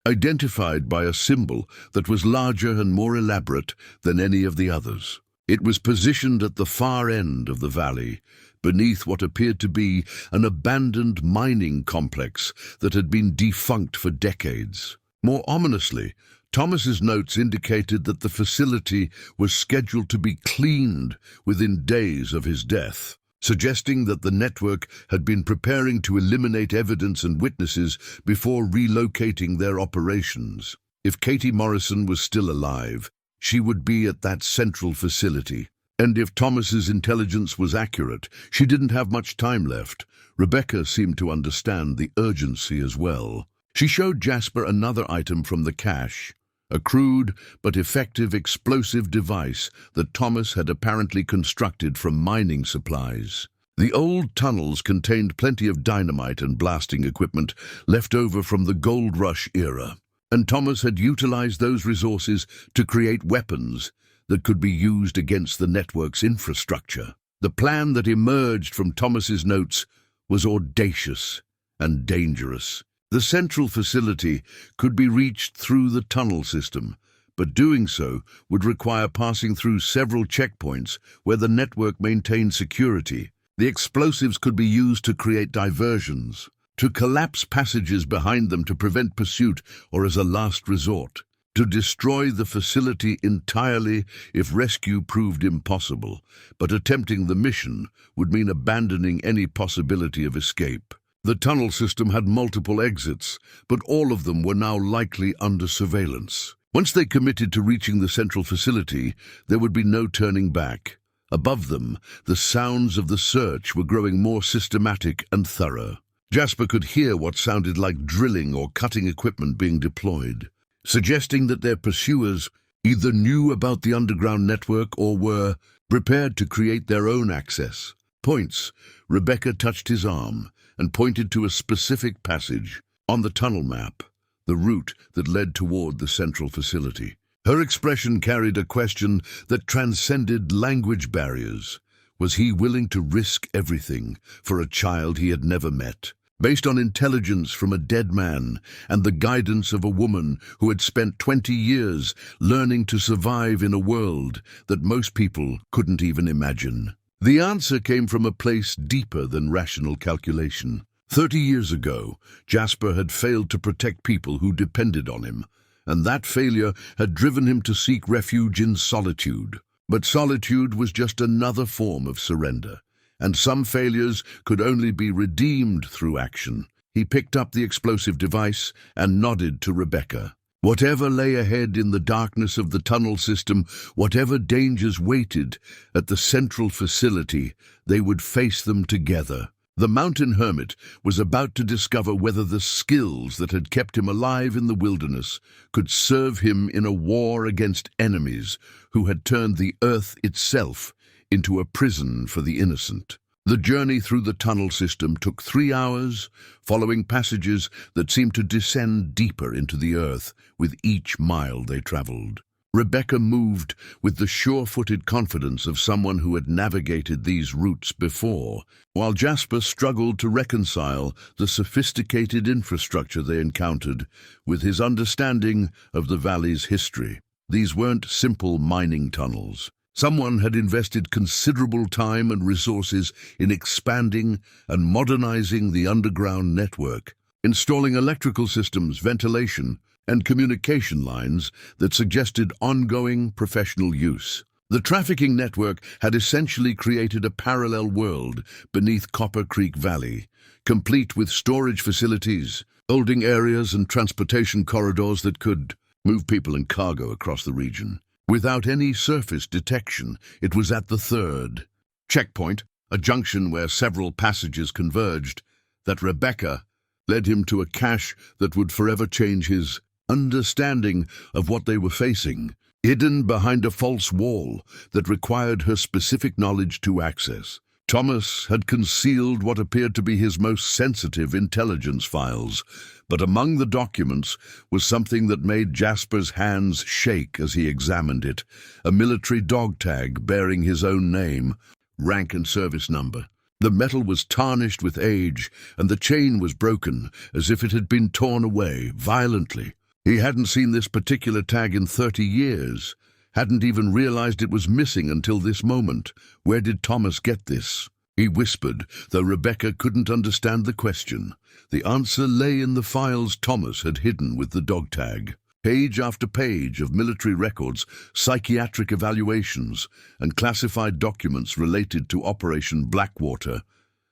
identified by a symbol that was larger and more elaborate than any of the others. It was positioned at the far end of the valley, beneath what appeared to be an abandoned mining complex that had been defunct for decades. More ominously, Thomas's notes indicated that the facility was scheduled to be cleaned within days of his death, suggesting that the network had been preparing to eliminate evidence and witnesses before relocating their operations. If Katie Morrison was still alive, she would be at that central facility. And if Thomas's intelligence was accurate, she didn't have much time left. Rebecca seemed to understand the urgency as well. She showed Jasper another item from the cache, a crude but effective explosive device that Thomas had apparently constructed from mining supplies. The old tunnels contained plenty of dynamite and blasting equipment left over from the gold rush era, and Thomas had utilized those resources to create weapons that could be used against the network's infrastructure. The plan that emerged from Thomas's notes was audacious and dangerous. The central facility could be reached through the tunnel system, but doing so would require passing through several checkpoints where the network maintained security. The explosives could be used to create diversions, to collapse passages behind them to prevent pursuit, or as a last resort, to destroy the facility entirely if rescue proved impossible. But attempting the mission would mean abandoning any possibility of escape. The tunnel system had multiple exits, but all of them were now likely under surveillance. Once they committed to reaching the central facility, there would be no turning back. Above them, the sounds of the search were growing more systematic and thorough. Jasper could hear what sounded like drilling or cutting equipment being deployed, suggesting that their pursuers either knew about the underground network or were prepared to create their own access points. Rebecca touched his arm and pointed to a specific passage on the tunnel map, the route that led toward the central facility. Her expression carried a question that transcended language barriers. Was he willing to risk everything for a child he had never met? Based on intelligence from a dead man and the guidance of a woman who had spent 20 years learning to survive in a world that most people couldn't even imagine. The answer came from a place deeper than rational calculation. 30 years ago, Jasper had failed to protect people who depended on him, and that failure had driven him to seek refuge in solitude. But solitude was just another form of surrender, and some failures could only be redeemed through action. He picked up the explosive device and nodded to Rebecca. Whatever lay ahead in the darkness of the tunnel system, whatever dangers waited at the central facility, they would face them together. The mountain hermit was about to discover whether the skills that had kept him alive in the wilderness could serve him in a war against enemies who had turned the earth itself into a prison for the innocent. The journey through the tunnel system took 3 hours, following passages that seemed to descend deeper into the earth with each mile they traveled. Rebecca moved with the sure-footed confidence of someone who had navigated these routes before, while Jasper struggled to reconcile the sophisticated infrastructure they encountered with his understanding of the valley's history. These weren't simple mining tunnels. Someone had invested considerable time and resources in expanding and modernizing the underground network, installing electrical systems, ventilation, and communication lines that suggested ongoing professional use. The trafficking network had essentially created a parallel world beneath Copper Creek Valley, complete with storage facilities, holding areas and transportation corridors that could move people and cargo across the region. Without any surface detection, it was at the third checkpoint, a junction where several passages converged, that Rebecca led him to a cache that would forever change his understanding of what they were facing, hidden behind a false wall that required her specific knowledge to access. Thomas had concealed what appeared to be his most sensitive intelligence files, but among the documents was something that made Jasper's hands shake as he examined it, a military dog tag bearing his own name, rank and service number. The metal was tarnished with age, and the chain was broken, as if it had been torn away violently. He hadn't seen this particular tag in 30 years, hadn't even realized it was missing until this moment. Where did Thomas get this? He whispered, though Rebecca couldn't understand the question. The answer lay in the files Thomas had hidden with the dog tag. Page after page of military records, psychiatric evaluations, and classified documents related to Operation Blackwater,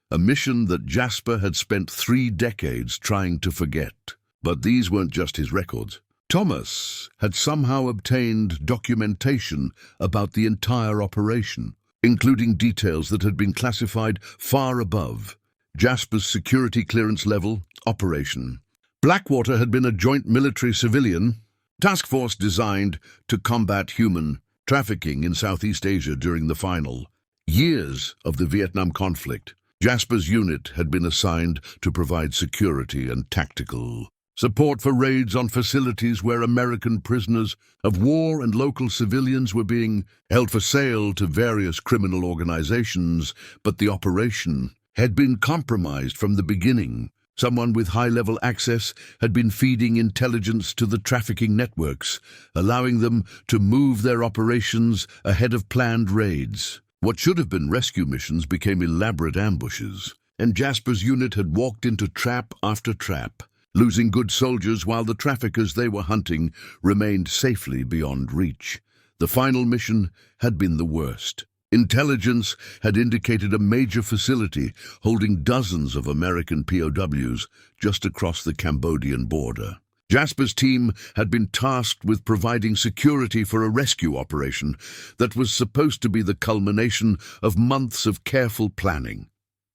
a mission that Jasper had spent 3 decades trying to forget. But these weren't just his records. Thomas had somehow obtained documentation about the entire operation, including details that had been classified far above Jasper's security clearance level. Operation Blackwater had been a joint military-civilian task force designed to combat human trafficking in Southeast Asia during the final years of the Vietnam conflict. Jasper's unit had been assigned to provide security and tactical support for raids on facilities where American prisoners of war and local civilians were being held for sale to various criminal organizations, but the operation had been compromised from the beginning. Someone with high-level access had been feeding intelligence to the trafficking networks, allowing them to move their operations ahead of planned raids. What should have been rescue missions became elaborate ambushes, and Jasper's unit had walked into trap after trap, losing good soldiers while the traffickers they were hunting remained safely beyond reach. The final mission had been the worst. Intelligence had indicated a major facility holding dozens of American POWs just across the Cambodian border. Jasper's team had been tasked with providing security for a rescue operation that was supposed to be the culmination of months of careful planning.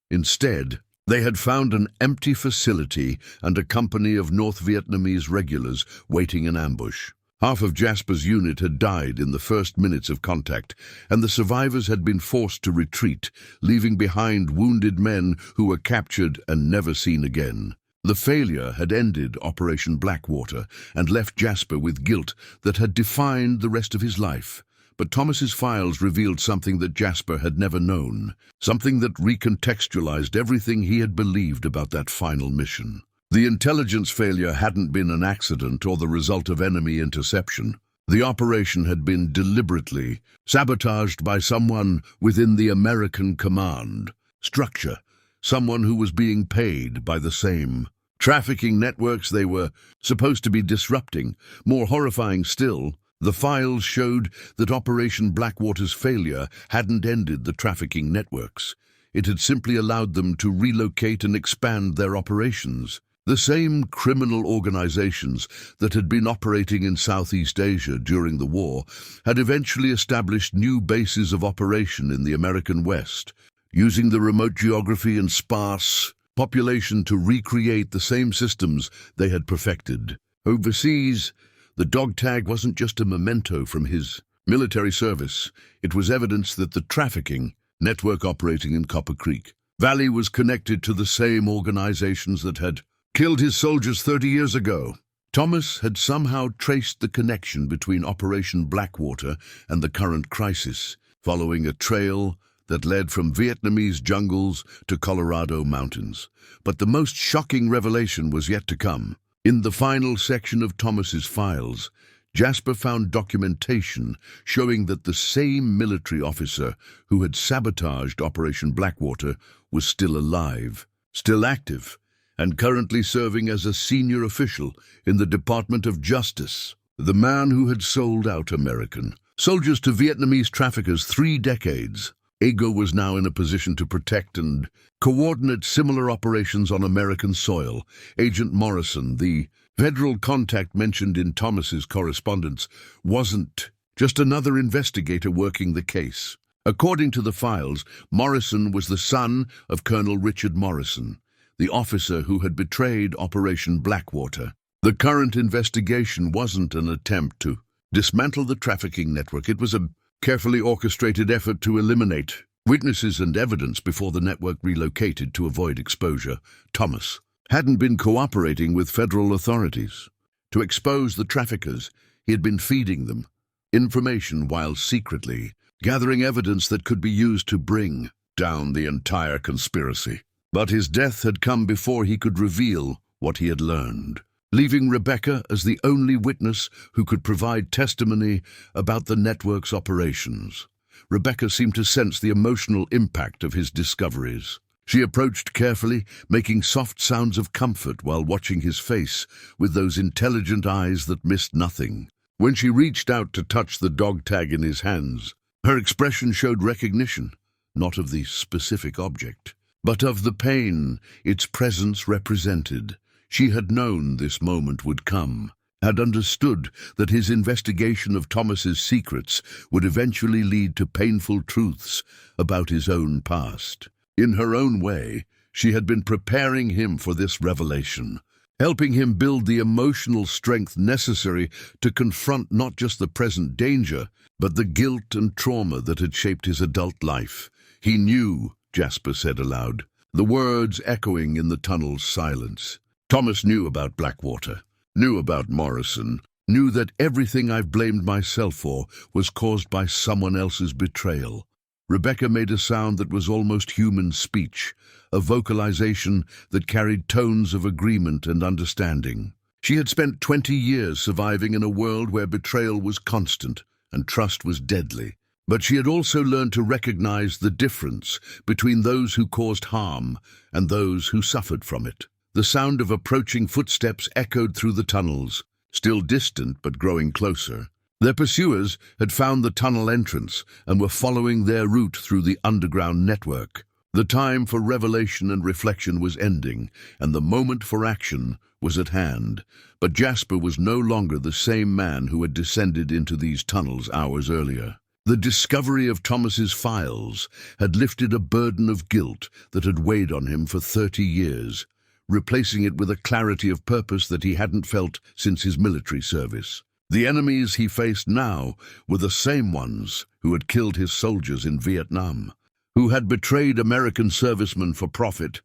Instead, they had found an empty facility and a company of North Vietnamese regulars waiting in ambush. Half of Jasper's unit had died in the first minutes of contact, and the survivors had been forced to retreat, leaving behind wounded men who were captured and never seen again. The failure had ended Operation Blackwater and left Jasper with guilt that had defined the rest of his life. But Thomas's files revealed something that Jasper had never known, something that recontextualized everything he had believed about that final mission. The intelligence failure hadn't been an accident or the result of enemy interception. The operation had been deliberately sabotaged by someone within the American command structure, someone who was being paid by the same trafficking networks they were supposed to be disrupting. More horrifying still, the files showed that Operation Blackwater's failure hadn't ended the trafficking networks. It had simply allowed them to relocate and expand their operations. The same criminal organizations that had been operating in Southeast Asia during the war had eventually established new bases of operation in the American West, using the remote geography and sparse population to recreate the same systems they had perfected. Overseas, the dog tag wasn't just a memento from his military service. It was evidence that the trafficking network operating in Copper Creek Valley was connected to the same organizations that had killed his soldiers 30 years ago. Thomas had somehow traced the connection between Operation Blackwater and the current crisis, following a trail that led from Vietnamese jungles to Colorado mountains. But the most shocking revelation was yet to come. In the final section of Thomas's files, Jasper found documentation showing that the same military officer who had sabotaged Operation Blackwater was still alive, still active, and currently serving as a senior official in the Department of Justice. The man who had sold out American soldiers to Vietnamese traffickers 3 decades. AGO was now in a position to protect and coordinate similar operations on American soil. Agent Morrison, the federal contact mentioned in Thomas's correspondence, wasn't just another investigator working the case. According to the files, Morrison was the son of Colonel Richard Morrison, the officer who had betrayed Operation Blackwater. The current investigation wasn't an attempt to dismantle the trafficking network. It was a carefully orchestrated effort to eliminate witnesses and evidence before the network relocated to avoid exposure. Thomas hadn't been cooperating with federal authorities. To expose the traffickers, he had been feeding them information while secretly gathering evidence that could be used to bring down the entire conspiracy. But his death had come before he could reveal what he had learned, leaving Rebecca as the only witness who could provide testimony about the network's operations. Rebecca seemed to sense the emotional impact of his discoveries. She approached carefully, making soft sounds of comfort while watching his face with those intelligent eyes that missed nothing. When she reached out to touch the dog tag in his hands, her expression showed recognition, not of the specific object, but of the pain its presence represented. She had known this moment would come, had understood that his investigation of Thomas's secrets would eventually lead to painful truths about his own past. In her own way, she had been preparing him for this revelation, helping him build the emotional strength necessary to confront not just the present danger, but the guilt and trauma that had shaped his adult life. He knew, Jasper said aloud, the words echoing in the tunnel's silence. Thomas knew about Blackwater, knew about Morrison, knew that everything I've blamed myself for was caused by someone else's betrayal. Rebecca made a sound that was almost human speech, a vocalization that carried tones of agreement and understanding. She had spent 20 years surviving in a world where betrayal was constant and trust was deadly. But she had also learned to recognize the difference between those who caused harm and those who suffered from it. The sound of approaching footsteps echoed through the tunnels, still distant but growing closer. Their pursuers had found the tunnel entrance and were following their route through the underground network. The time for revelation and reflection was ending, and the moment for action was at hand. But Jasper was no longer the same man who had descended into these tunnels hours earlier. The discovery of Thomas's files had lifted a burden of guilt that had weighed on him for 30 years, replacing it with a clarity of purpose that he hadn't felt since his military service. The enemies he faced now were the same ones who had killed his soldiers in Vietnam, who had betrayed American servicemen for profit,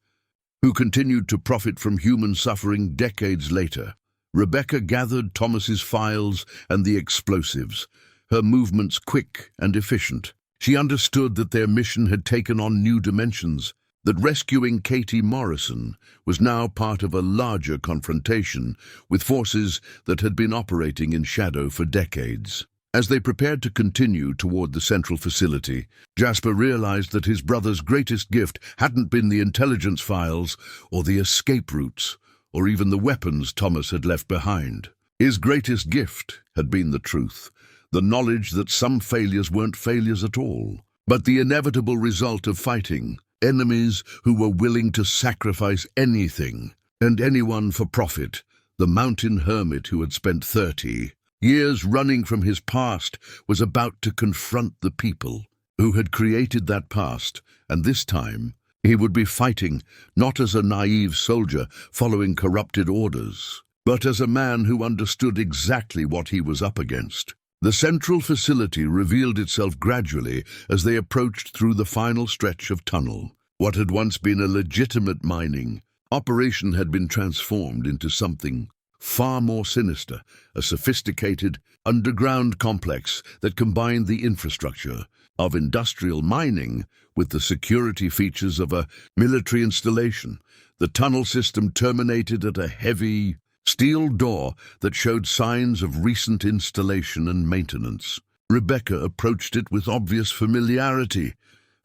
who continued to profit from human suffering decades later. Rebecca gathered Thomas's files and the explosives, her movements quick and efficient. She understood that their mission had taken on new dimensions, that rescuing Katie Morrison was now part of a larger confrontation with forces that had been operating in shadow for decades. As they prepared to continue toward the central facility, Jasper realized that his brother's greatest gift hadn't been the intelligence files or the escape routes or even the weapons Thomas had left behind. His greatest gift had been the truth, the knowledge that some failures weren't failures at all, but the inevitable result of fighting enemies who were willing to sacrifice anything and anyone for profit. The mountain hermit who had spent 30 years running from his past was about to confront the people who had created that past, and this time he would be fighting not as a naive soldier following corrupted orders, but as a man who understood exactly what he was up against. The central facility revealed itself gradually as they approached through the final stretch of tunnel. What had once been a legitimate mining operation had been transformed into something far more sinister, a sophisticated underground complex that combined the infrastructure of industrial mining with the security features of a military installation. The tunnel system terminated at a heavy steel door that showed signs of recent installation and maintenance. Rebecca approached it with obvious familiarity,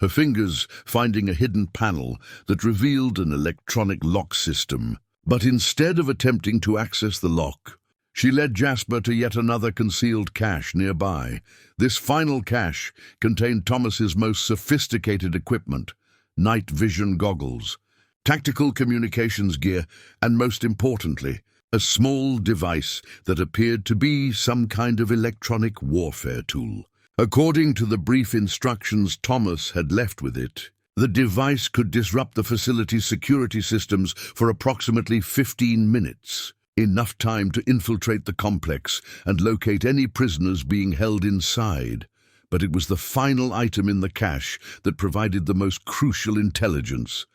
her fingers finding a hidden panel that revealed an electronic lock system. But instead of attempting to access the lock, she led Jasper to yet another concealed cache nearby. This final cache contained Thomas's most sophisticated equipment, night vision goggles, tactical communications gear, and most importantly, a small device that appeared to be some kind of electronic warfare tool. According to the brief instructions Thomas had left with it, the device could disrupt the facility's security systems for approximately 15 minutes, enough time to infiltrate the complex and locate any prisoners being held inside. But it was the final item in the cache that provided the most crucial intelligence.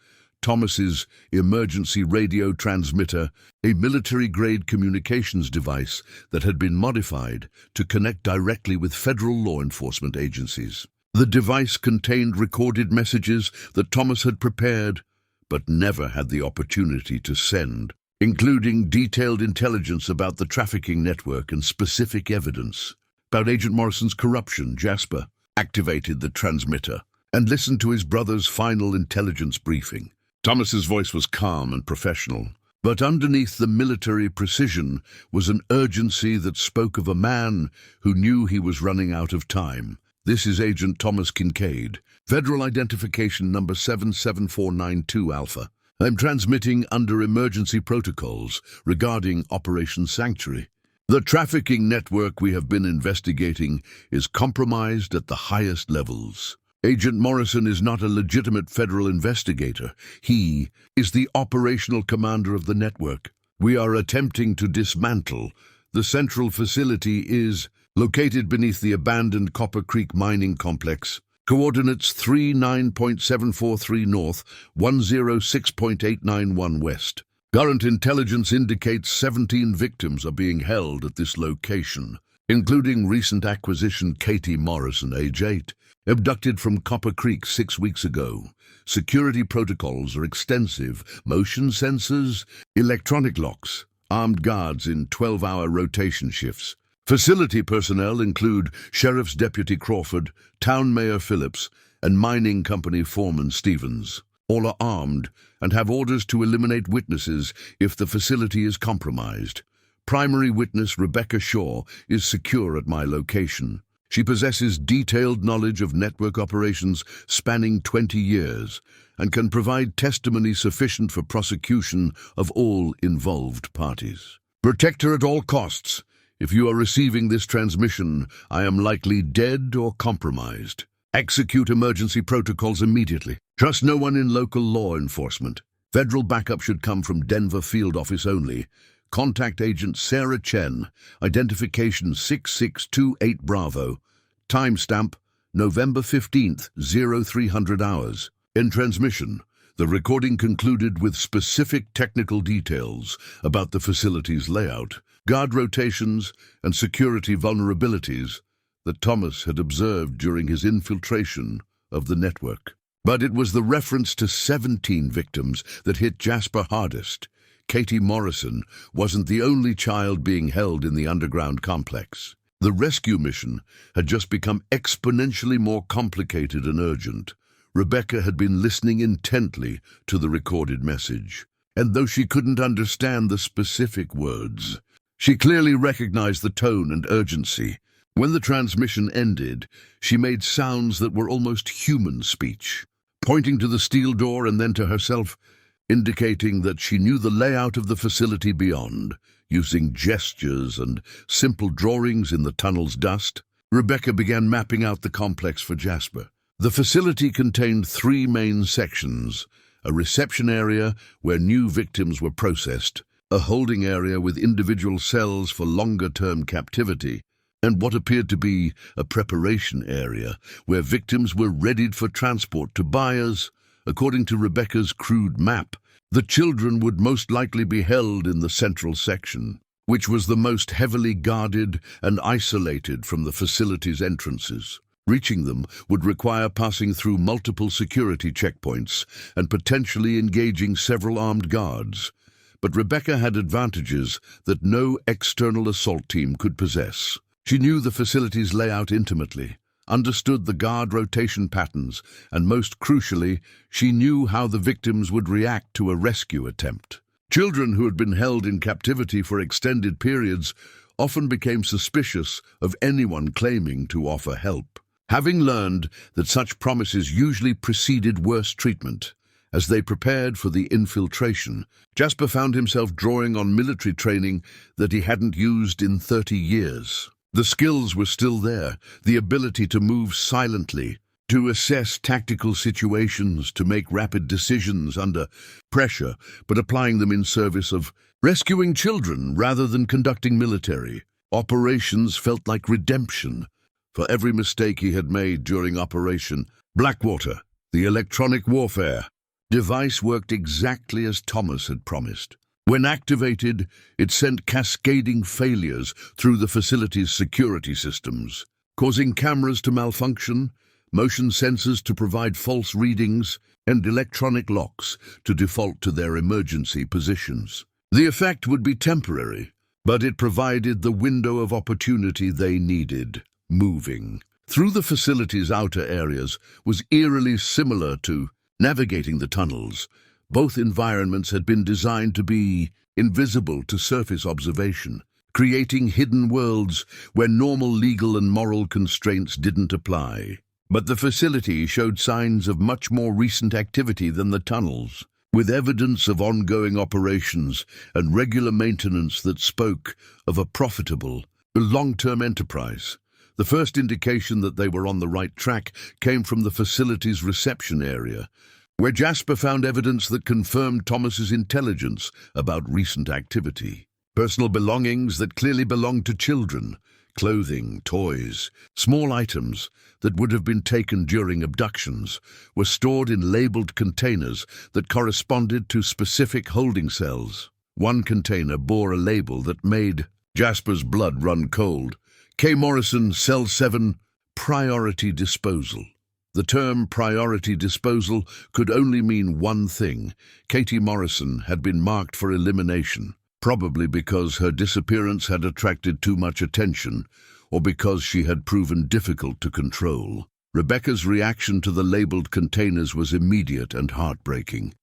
Thomas's emergency radio transmitter, a military-grade communications device that had been modified to connect directly with federal law enforcement agencies. The device contained recorded messages that Thomas had prepared, but never had the opportunity to send, including detailed intelligence about the trafficking network and specific evidence about Agent Morrison's corruption. Jasper activated the transmitter and listened to his brother's final intelligence briefing. Thomas's voice was calm and professional, but underneath the military precision was an urgency that spoke of a man who knew he was running out of time. "This is Agent Thomas Kincaid, Federal Identification Number 77492 Alpha. I'm transmitting under emergency protocols regarding Operation Sanctuary. The trafficking network we have been investigating is compromised at the highest levels. Agent Morrison is not a legitimate federal investigator. He is the operational commander of the network. We are attempting to dismantle. The central facility is located beneath the abandoned Copper Creek mining complex. Coordinates 39.743 north, 106.891 west. Current intelligence indicates 17 victims are being held at this location, including recent acquisition Katie Morrison, age 8, abducted from Copper Creek 6 weeks ago. Security protocols are extensive: motion sensors, electronic locks, armed guards in 12-hour rotation shifts. Facility personnel include Sheriff's Deputy Crawford, Town Mayor Phillips, and Mining Company Foreman Stevens. All are armed and have orders to eliminate witnesses if the facility is compromised. Primary witness Rebecca Shaw is secure at my location. She possesses detailed knowledge of network operations spanning 20 years and can provide testimony sufficient for prosecution of all involved parties. Protect her at all costs. If you are receiving this transmission, I am likely dead or compromised. Execute emergency protocols immediately. Trust no one in local law enforcement. Federal backup should come from Denver Field Office only. Contact Agent Sarah Chen, identification 6628 Bravo. Timestamp November 15th, 0300 hours. In transmission, the recording concluded with specific technical details about the facility's layout, guard rotations, and security vulnerabilities that Thomas had observed during his infiltration of the network. But it was the reference to 17 victims that hit Jasper hardest. Katie Morrison wasn't the only child being held in the underground complex. The rescue mission had just become exponentially more complicated and urgent. Rebecca had been listening intently to the recorded message, and though she couldn't understand the specific words, she clearly recognized the tone and urgency. When the transmission ended, she made sounds that were almost human speech, pointing to the steel door and then to herself, indicating that she knew the layout of the facility beyond. Using gestures and simple drawings in the tunnel's dust, Rebecca began mapping out the complex for Jasper. The facility contained 3 main sections: a reception area where new victims were processed, a holding area with individual cells for longer-term captivity, and what appeared to be a preparation area where victims were readied for transport to buyers. According to Rebecca's crude map, the children would most likely be held in the central section, which was the most heavily guarded and isolated from the facility's entrances. Reaching them would require passing through multiple security checkpoints and potentially engaging several armed guards. But Rebecca had advantages that no external assault team could possess. She knew the facility's layout intimately, understood the guard rotation patterns, and most crucially, she knew how the victims would react to a rescue attempt. Children who had been held in captivity for extended periods often became suspicious of anyone claiming to offer help. Having learned that such promises usually preceded worse treatment, as they prepared for the infiltration, Jasper found himself drawing on military training that he hadn't used in 30 years. The skills were still there, the ability to move silently, to assess tactical situations, to make rapid decisions under pressure, but applying them in service of rescuing children rather than conducting military operations felt like redemption for every mistake he had made during Operation Blackwater. The electronic warfare device worked exactly as Thomas had promised. When activated, it sent cascading failures through the facility's security systems, causing cameras to malfunction, motion sensors to provide false readings, and electronic locks to default to their emergency positions. The effect would be temporary, but it provided the window of opportunity they needed. Moving through the facility's outer areas was eerily similar to navigating the tunnels, Both environments had been designed to be invisible to surface observation, creating hidden worlds where normal legal and moral constraints didn't apply. But the facility showed signs of much more recent activity than the tunnels, with evidence of ongoing operations and regular maintenance that spoke of a profitable, long-term enterprise. The first indication that they were on the right track came from the facility's reception area, where Jasper found evidence that confirmed Thomas's intelligence about recent activity. Personal belongings that clearly belonged to children, clothing, toys, small items that would have been taken during abductions, were stored in labeled containers that corresponded to specific holding cells. One container bore a label that made Jasper's blood run cold. K. Morrison, Cell 7, Priority Disposal. The term priority disposal could only mean one thing. Katie Morrison had been marked for elimination, probably because her disappearance had attracted too much attention, or because she had proven difficult to control. Rebecca's reaction to the labeled containers was immediate and heartbreaking.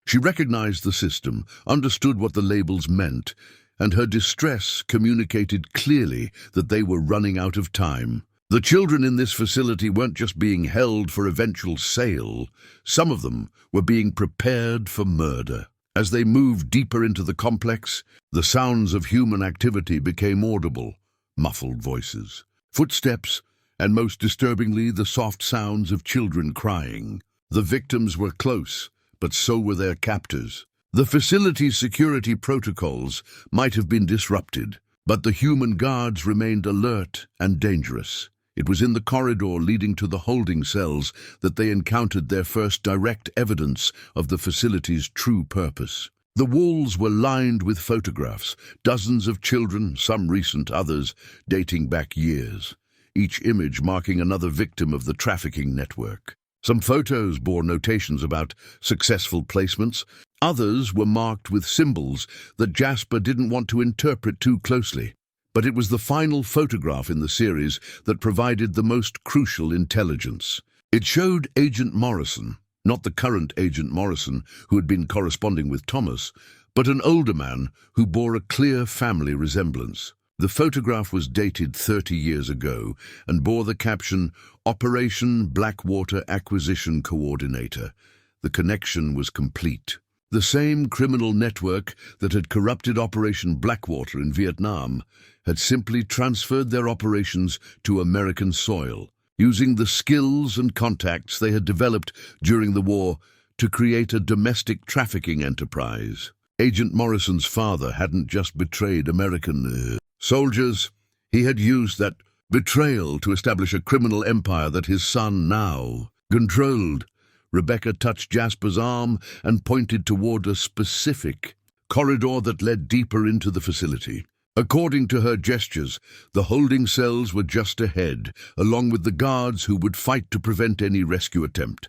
She recognized the system, understood what the labels meant, and her distress communicated clearly that they were running out of time. The children in this facility weren't just being held for eventual sale. Some of them were being prepared for murder. As they moved deeper into the complex, the sounds of human activity became audible. Muffled voices, footsteps, and most disturbingly, the soft sounds of children crying. The victims were close, but so were their captors. The facility's security protocols might have been disrupted, but the human guards remained alert and dangerous. It was in the corridor leading to the holding cells that they encountered their first direct evidence of the facility's true purpose. The walls were lined with photographs, dozens of children, some recent, others dating back years, each image marking another victim of the trafficking network. Some photos bore notations about successful placements. Others were marked with symbols that Jasper didn't want to interpret too closely. But it was the final photograph in the series that provided the most crucial intelligence. It showed Agent Morrison, not the current Agent Morrison who had been corresponding with Thomas, but an older man who bore a clear family resemblance. The photograph was dated 30 years ago and bore the caption, Operation Blackwater Acquisition Coordinator. The connection was complete. The same criminal network that had corrupted Operation Blackwater in Vietnam had simply transferred their operations to American soil, using the skills and contacts they had developed during the war to create a domestic trafficking enterprise. Agent Morrison's father hadn't just betrayed American soldiers, he had used that betrayal to establish a criminal empire that his son now controlled. Rebecca touched Jasper's arm and pointed toward a specific corridor that led deeper into the facility. According to her gestures, the holding cells were just ahead, along with the guards who would fight to prevent any rescue attempt.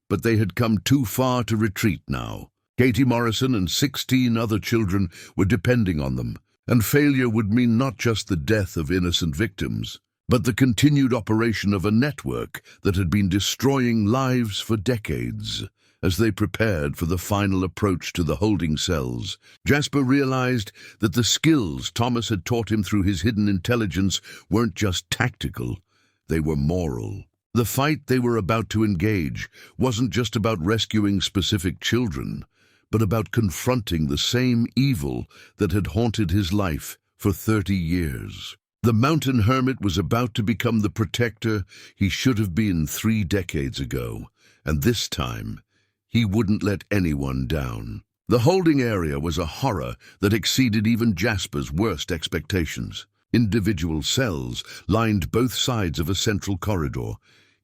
But they had come too far to retreat now. Katie Morrison and 16 other children were depending on them, and failure would mean not just the death of innocent victims, but the continued operation of a network that had been destroying lives for decades. As they prepared for the final approach to the holding cells, Jasper realized that the skills Thomas had taught him through his hidden intelligence weren't just tactical, they were moral. The fight they were about to engage wasn't just about rescuing specific children, but about confronting the same evil that had haunted his life for 30 years. The mountain hermit was about to become the protector he should have been 3 decades ago, and this time, he wouldn't let anyone down. The holding area was a horror that exceeded even Jasper's worst expectations. Individual cells lined both sides of a central corridor,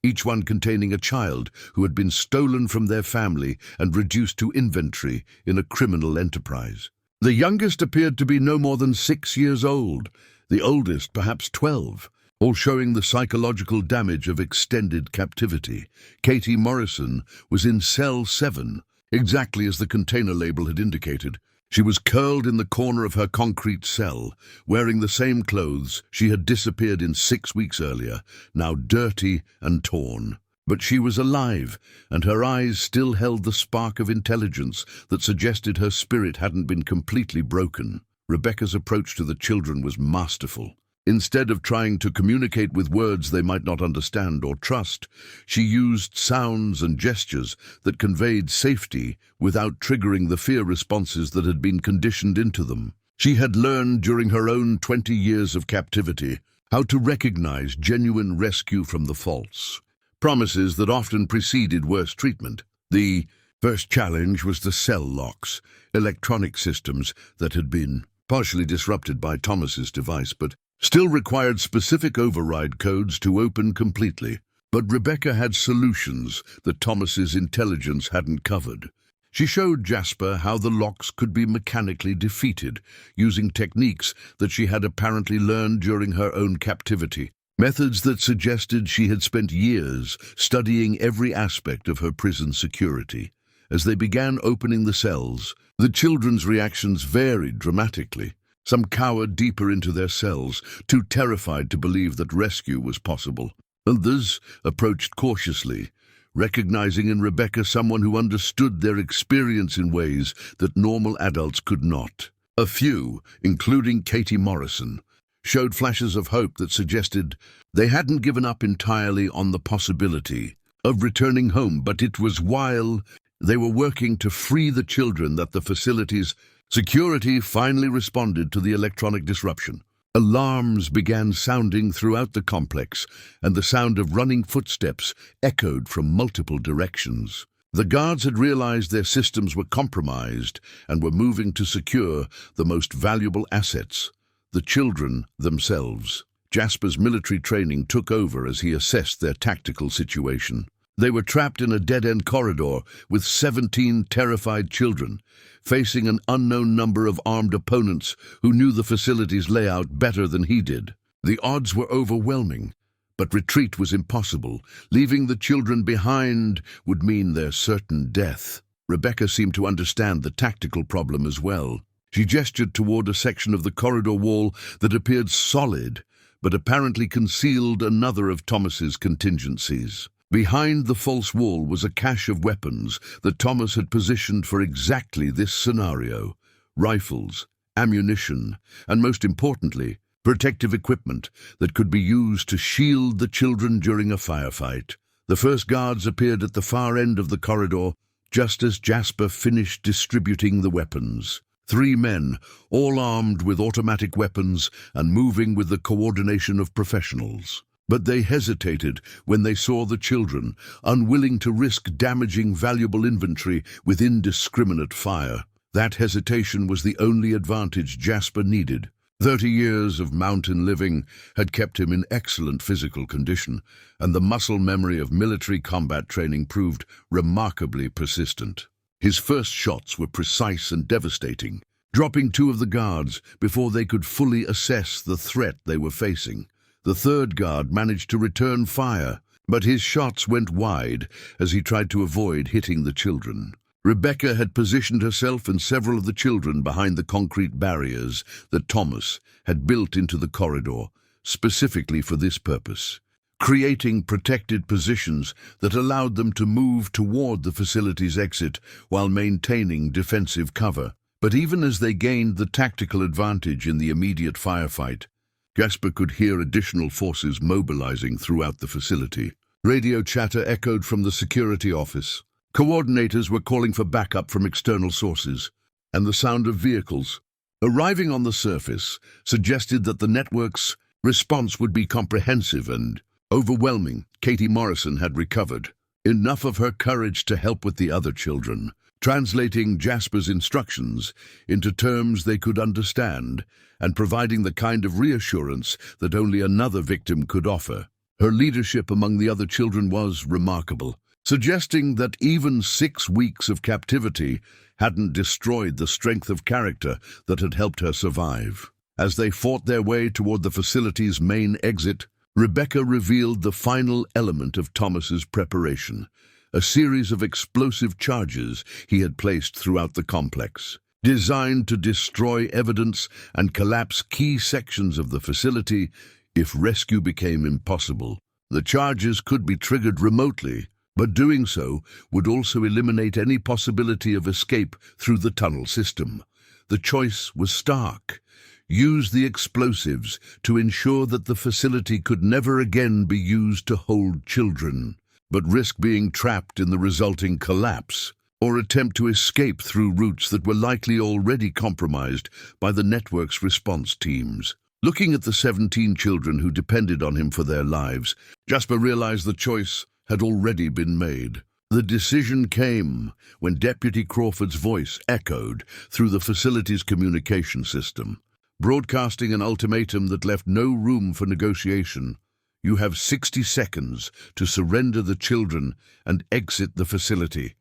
each one containing a child who had been stolen from their family and reduced to inventory in a criminal enterprise. The youngest appeared to be no more than 6 years old, the oldest perhaps 12, all showing the psychological damage of extended captivity. Katie Morrison was in Cell 7, exactly as the container label had indicated. She was curled in the corner of her concrete cell, wearing the same clothes she had disappeared in 6 weeks earlier, now dirty and torn. But she was alive, and her eyes still held the spark of intelligence that suggested her spirit hadn't been completely broken. Rebecca's approach to the children was masterful. Instead of trying to communicate with words they might not understand or trust, she used sounds and gestures that conveyed safety without triggering the fear responses that had been conditioned into them. She had learned during her own 20 years of captivity how to recognize genuine rescue from the false promises that often preceded worse treatment. The first challenge was the cell locks, electronic systems that had been partially disrupted by Thomas's device, but still required specific override codes to open completely. But Rebecca had solutions that Thomas's intelligence hadn't covered. She showed Jasper how the locks could be mechanically defeated, using techniques that she had apparently learned during her own captivity. Methods that suggested she had spent years studying every aspect of her prison security. As they began opening the cells, the children's reactions varied dramatically. Some cowered deeper into their cells, too terrified to believe that rescue was possible. Others approached cautiously, recognizing in Rebecca someone who understood their experience in ways that normal adults could not. A few, including Katie Morrison, showed flashes of hope that suggested they hadn't given up entirely on the possibility of returning home, but it was while they were working to free the children that the facility's security finally responded to the electronic disruption. Alarms began sounding throughout the complex, and the sound of running footsteps echoed from multiple directions. The guards had realized their systems were compromised and were moving to secure the most valuable assets, the children themselves. Jasper's military training took over as he assessed their tactical situation. They were trapped in a dead-end corridor with 17 terrified children, facing an unknown number of armed opponents who knew the facility's layout better than he did. The odds were overwhelming, but retreat was impossible. Leaving the children behind would mean their certain death. Rebecca seemed to understand the tactical problem as well. She gestured toward a section of the corridor wall that appeared solid, but apparently concealed another of Thomas's contingencies. Behind the false wall was a cache of weapons that Thomas had positioned for exactly this scenario: rifles, ammunition, and most importantly, protective equipment that could be used to shield the children during a firefight. The first guards appeared at the far end of the corridor just as Jasper finished distributing the weapons. 3 men, all armed with automatic weapons and moving with the coordination of professionals. But they hesitated when they saw the children, unwilling to risk damaging valuable inventory with indiscriminate fire. That hesitation was the only advantage Jasper needed. 30 years of mountain living had kept him in excellent physical condition, and the muscle memory of military combat training proved remarkably persistent. His first shots were precise and devastating, dropping 2 of the guards before they could fully assess the threat they were facing. The third guard managed to return fire, but his shots went wide as he tried to avoid hitting the children. Rebecca had positioned herself and several of the children behind the concrete barriers that Thomas had built into the corridor, specifically for this purpose, creating protected positions that allowed them to move toward the facility's exit while maintaining defensive cover. But even as they gained the tactical advantage in the immediate firefight, Jasper could hear additional forces mobilizing throughout the facility. Radio chatter echoed from the security office. Coordinators were calling for backup from external sources, and the sound of vehicles arriving on the surface suggested that the network's response would be comprehensive and overwhelming. Katie Morrison had recovered enough of her courage to help with the other children, translating Jasper's instructions into terms they could understand and providing the kind of reassurance that only another victim could offer. Her leadership among the other children was remarkable, suggesting that even 6 weeks of captivity hadn't destroyed the strength of character that had helped her survive. As they fought their way toward the facility's main exit, Rebecca revealed the final element of Thomas's preparation: a series of explosive charges he had placed throughout the complex, designed to destroy evidence and collapse key sections of the facility if rescue became impossible. The charges could be triggered remotely, but doing so would also eliminate any possibility of escape through the tunnel system. The choice was stark. Use the explosives to ensure that the facility could never again be used to hold children, but risk being trapped in the resulting collapse, or attempt to escape through routes that were likely already compromised by the network's response teams. Looking at the 17 children who depended on him for their lives, Jasper realized the choice had already been made. The decision came when Deputy Crawford's voice echoed through the facility's communication system, broadcasting an ultimatum that left no room for negotiation. You have 60 seconds to surrender the children and exit the facility.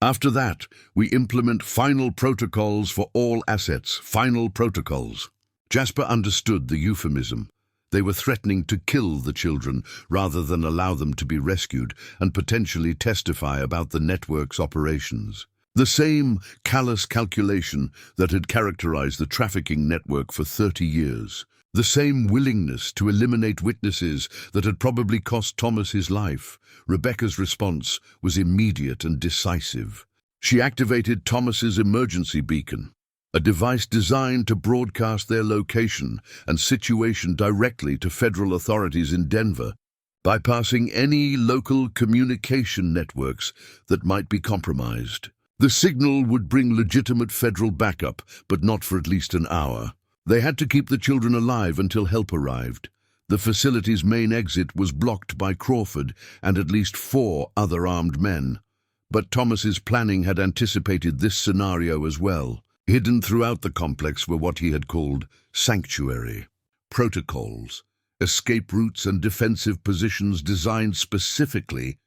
After that, we implement final protocols for all assets. Final protocols. Jasper understood the euphemism. They were threatening to kill the children rather than allow them to be rescued and potentially testify about the network's operations. The same callous calculation that had characterized the trafficking network for 30 years. The same willingness to eliminate witnesses that had probably cost Thomas his life. Rebecca's response was immediate and decisive. She activated Thomas's emergency beacon, a device designed to broadcast their location and situation directly to federal authorities in Denver, bypassing any local communication networks that might be compromised. The signal would bring legitimate federal backup, but not for at least an hour. They had to keep the children alive until help arrived. The facility's main exit was blocked by Crawford and at least 4 other armed men. But Thomas's planning had anticipated this scenario as well. Hidden throughout the complex were what he had called sanctuary protocols, escape routes and defensive positions designed specifically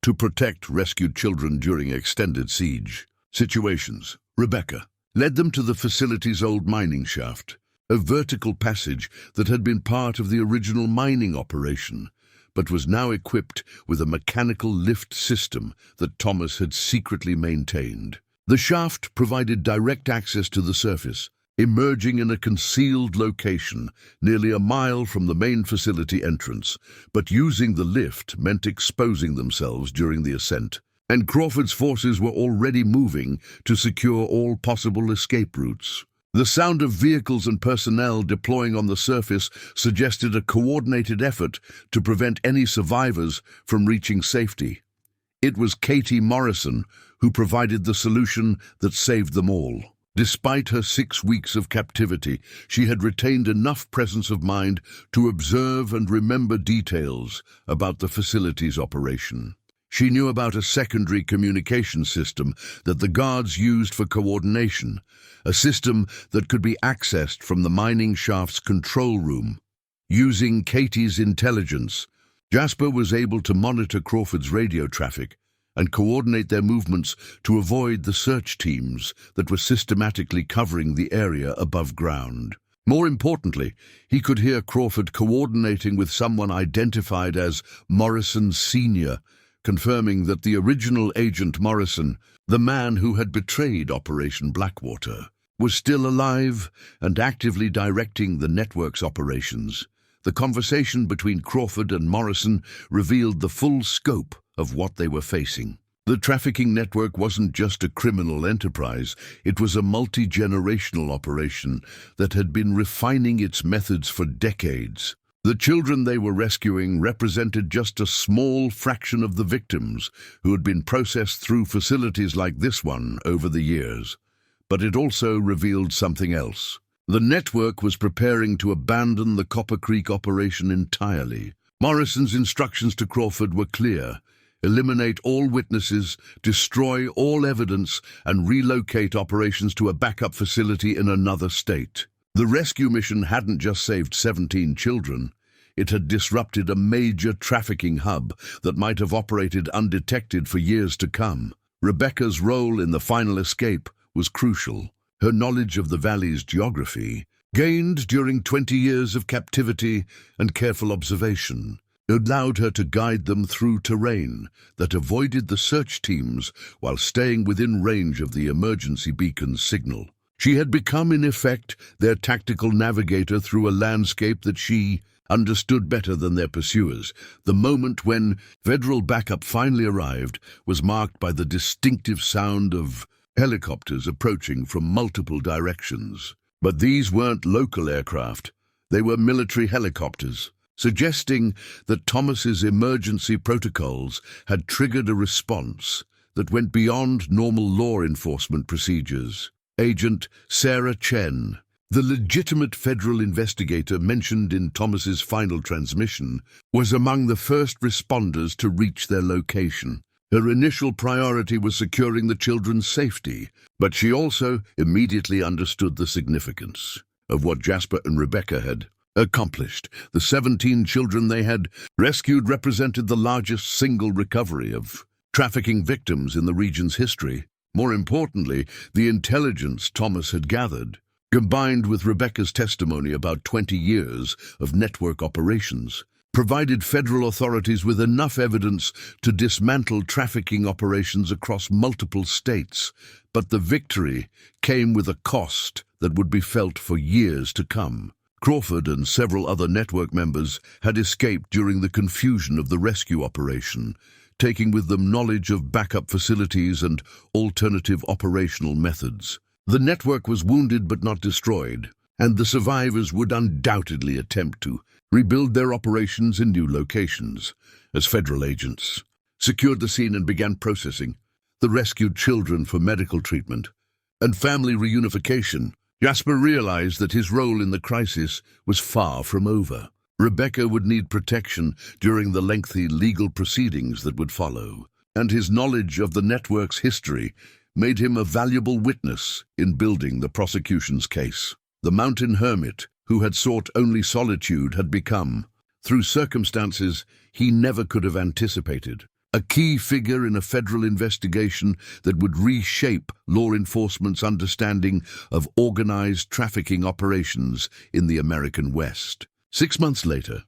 to protect rescued children during extended siege situations. Rebecca led them to the facility's old mining shaft, a vertical passage that had been part of the original mining operation, but was now equipped with a mechanical lift system that Thomas had secretly maintained. The shaft provided direct access to the surface, emerging in a concealed location nearly a mile from the main facility entrance, but using the lift meant exposing themselves during the ascent. And Crawford's forces were already moving to secure all possible escape routes. The sound of vehicles and personnel deploying on the surface suggested a coordinated effort to prevent any survivors from reaching safety. It was Katie Morrison who provided the solution that saved them all. Despite her 6 weeks of captivity, she had retained enough presence of mind to observe and remember details about the facility's operation. She knew about a secondary communication system that the guards used for coordination, a system that could be accessed from the mining shaft's control room. Using Katie's intelligence, Jasper was able to monitor Crawford's radio traffic and coordinate their movements to avoid the search teams that were systematically covering the area above ground. More importantly, he could hear Crawford coordinating with someone identified as Morrison Sr., confirming that the original Agent Morrison, the man who had betrayed Operation Blackwater, was still alive and actively directing the network's operations. The conversation between Crawford and Morrison revealed the full scope of what they were facing. The trafficking network wasn't just a criminal enterprise, it was a multi-generational operation that had been refining its methods for decades. The children they were rescuing represented just a small fraction of the victims who had been processed through facilities like this one over the years. But it also revealed something else. The network was preparing to abandon the Copper Creek operation entirely. Morrison's instructions to Crawford were clear: eliminate all witnesses, destroy all evidence, and relocate operations to a backup facility in another state. The rescue mission hadn't just saved 17 children. It had disrupted a major trafficking hub that might have operated undetected for years to come. Rebecca's role in the final escape was crucial. Her knowledge of the valley's geography, gained during 20 years of captivity and careful observation, allowed her to guide them through terrain that avoided the search teams while staying within range of the emergency beacon's signal. She had become, in effect, their tactical navigator through a landscape that she, understood better than their pursuers. The moment when federal backup finally arrived was marked by the distinctive sound of helicopters approaching from multiple directions. But these weren't local aircraft. They were military helicopters, suggesting that Thomas's emergency protocols had triggered a response that went beyond normal law enforcement procedures. Agent Sarah Chen, the legitimate federal investigator mentioned in Thomas's final transmission, was among the first responders to reach their location. Her initial priority was securing the children's safety, but she also immediately understood the significance of what Jasper and Rebecca had accomplished. The 17 children they had rescued represented the largest single recovery of trafficking victims in the region's history. More importantly, the intelligence Thomas had gathered, combined with Rebecca's testimony about 20 years of network operations, provided federal authorities with enough evidence to dismantle trafficking operations across multiple states. But the victory came with a cost that would be felt for years to come. Crawford and several other network members had escaped during the confusion of the rescue operation, taking with them knowledge of backup facilities and alternative operational methods. The network was wounded but not destroyed, and the survivors would undoubtedly attempt to rebuild their operations in new locations. As federal agents secured the scene and began processing the rescued children for medical treatment and family reunification, Jasper realized that his role in the crisis was far from over. Rebecca would need protection during the lengthy legal proceedings that would follow, and his knowledge of the network's history made him a valuable witness in building the prosecution's case. The mountain hermit, who had sought only solitude, had become, through circumstances he never could have anticipated, a key figure in a federal investigation that would reshape law enforcement's understanding of organized trafficking operations in the American West. 6 months later,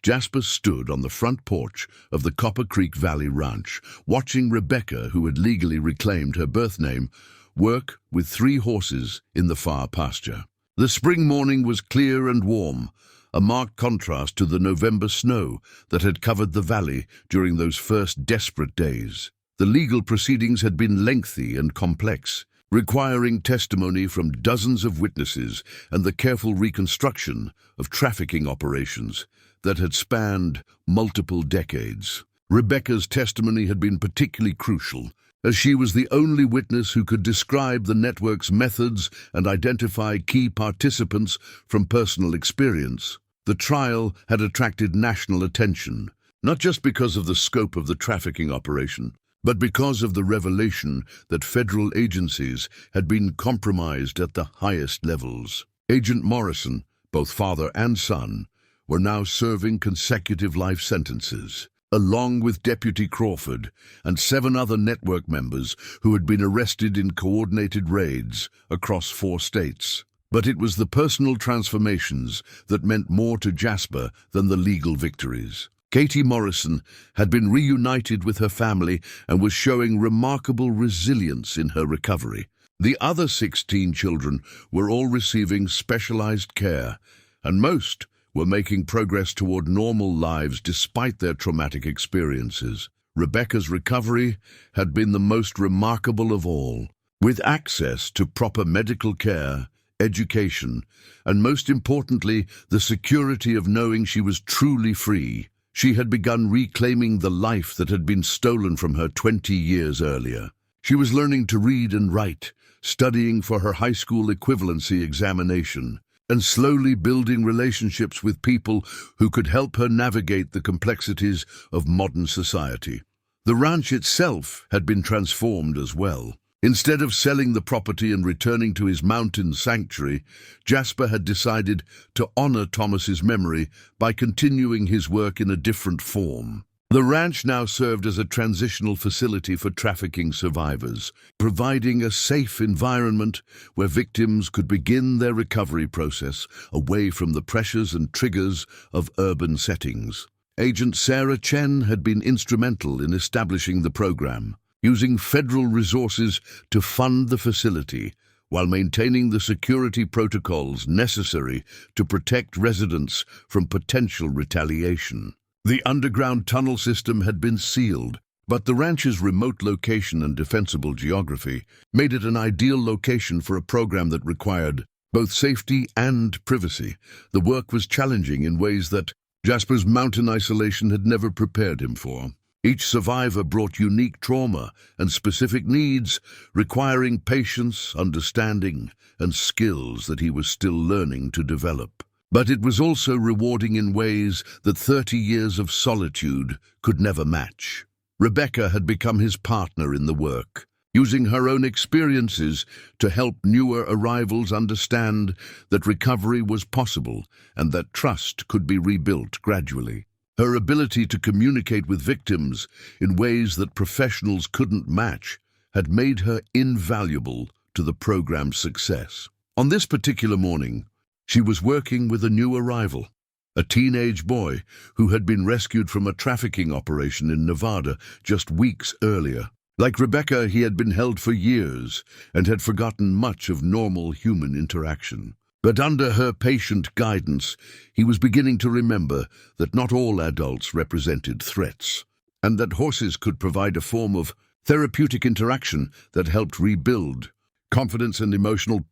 Jasper stood on the front porch of the Copper Creek Valley Ranch, watching Rebecca, who had legally reclaimed her birth name, work with 3 horses in the far pasture. The spring morning was clear and warm, a marked contrast to the November snow that had covered the valley during those first desperate days. The legal proceedings had been lengthy and complex, requiring testimony from dozens of witnesses and the careful reconstruction of trafficking operations that had spanned multiple decades. Rebecca's testimony had been particularly crucial, as she was the only witness who could describe the network's methods and identify key participants from personal experience. The trial had attracted national attention, not just because of the scope of the trafficking operation, but because of the revelation that federal agencies had been compromised at the highest levels. Agent Morrison, both father and son, were now serving consecutive life sentences, along with Deputy Crawford and 7 other network members who had been arrested in coordinated raids across 4 states. But it was the personal transformations that meant more to Jasper than the legal victories. Katie Morrison had been reunited with her family and was showing remarkable resilience in her recovery. The other 16 children were all receiving specialized care, and most were making progress toward normal lives despite their traumatic experiences. Rebecca's recovery had been the most remarkable of all. With access to proper medical care, education, and most importantly, the security of knowing she was truly free, she had begun reclaiming the life that had been stolen from her 20 years earlier. She was learning to read and write, studying for her high school equivalency examination, and slowly building relationships with people who could help her navigate the complexities of modern society. The ranch itself had been transformed as well. Instead of selling the property and returning to his mountain sanctuary, Jasper had decided to honor Thomas's memory by continuing his work in a different form. The ranch now served as a transitional facility for trafficking survivors, providing a safe environment where victims could begin their recovery process away from the pressures and triggers of urban settings. Agent Sarah Chen had been instrumental in establishing the program, using federal resources to fund the facility, while maintaining the security protocols necessary to protect residents from potential retaliation. The underground tunnel system had been sealed, but the ranch's remote location and defensible geography made it an ideal location for a program that required both safety and privacy. The work was challenging in ways that Jasper's mountain isolation had never prepared him for. Each survivor brought unique trauma and specific needs, requiring patience, understanding, and skills that he was still learning to develop. But it was also rewarding in ways that 30 years of solitude could never match. Rebecca had become his partner in the work, using her own experiences to help newer arrivals understand that recovery was possible and that trust could be rebuilt gradually. Her ability to communicate with victims in ways that professionals couldn't match had made her invaluable to the program's success. On this particular morning, she was working with a new arrival, a teenage boy who had been rescued from a trafficking operation in Nevada just weeks earlier. Like Rebecca, he had been held for years and had forgotten much of normal human interaction. But under her patient guidance, he was beginning to remember that not all adults represented threats, and that horses could provide a form of therapeutic interaction that helped rebuild confidence and emotional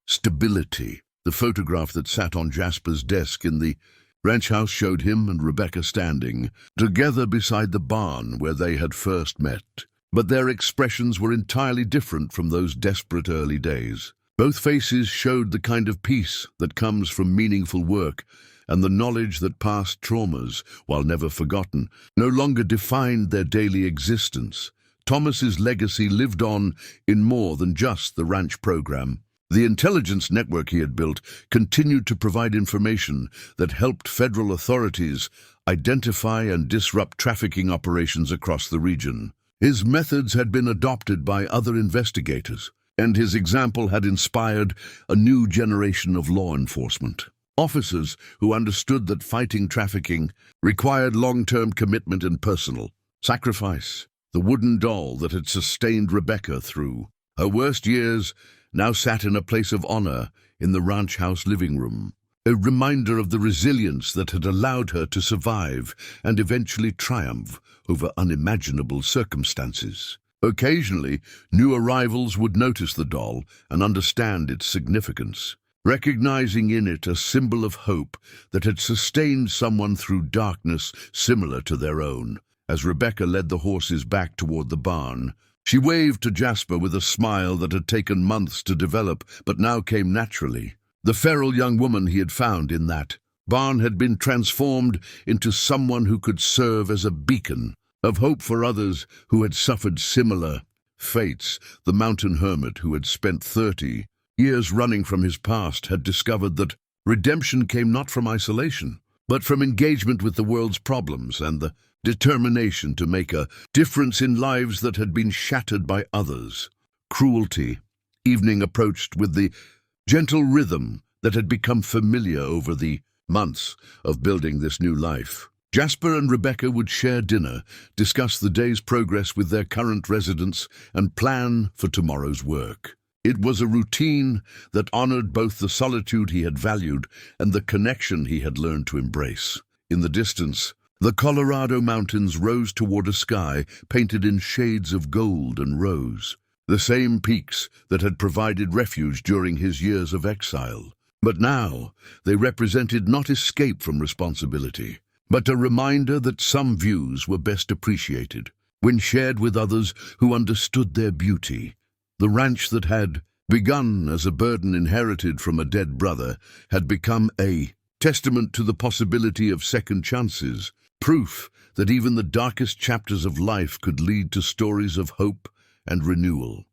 stability. The photograph that sat on Jasper's desk in the ranch house showed him and Rebecca standing together beside the barn where they had first met. But their expressions were entirely different from those desperate early days. Both faces showed the kind of peace that comes from meaningful work, and the knowledge that past traumas, while never forgotten, no longer defined their daily existence. Thomas's legacy lived on in more than just the ranch program. The intelligence network he had built continued to provide information that helped federal authorities identify and disrupt trafficking operations across the region. His methods had been adopted by other investigators, and his example had inspired a new generation of law enforcement. Officers who understood that fighting trafficking required long-term commitment and personal sacrifice. The wooden doll that had sustained Rebecca through her worst years now sat in a place of honor in the ranch house living room, a reminder of the resilience that had allowed her to survive and eventually triumph over unimaginable circumstances. Occasionally, new arrivals would notice the doll and understand its significance, recognizing in it a symbol of hope that had sustained someone through darkness similar to their own. As Rebecca led the horses back toward the barn, she waved to Jasper with a smile that had taken months to develop but now came naturally. The feral young woman he had found in that barn had been transformed into someone who could serve as a beacon of hope for others who had suffered similar fates. The mountain hermit, who had spent 30 years running from his past, had discovered that redemption came not from isolation, but from engagement with the world's problems and the determination to make a difference in lives that had been shattered by others. Cruelty. Evening approached with the gentle rhythm that had become familiar over the months of building this new life. Jasper and Rebecca would share dinner, discuss the day's progress with their current residents, and plan for tomorrow's work. It was a routine that honored both the solitude he had valued and the connection he had learned to embrace. In the distance, the Colorado mountains rose toward a sky painted in shades of gold and rose, the same peaks that had provided refuge during his years of exile. But now, they represented not escape from responsibility, but a reminder that some views were best appreciated when shared with others who understood their beauty. The ranch that had begun as a burden inherited from a dead brother had become a testament to the possibility of second chances, proof that even the darkest chapters of life could lead to stories of hope and renewal.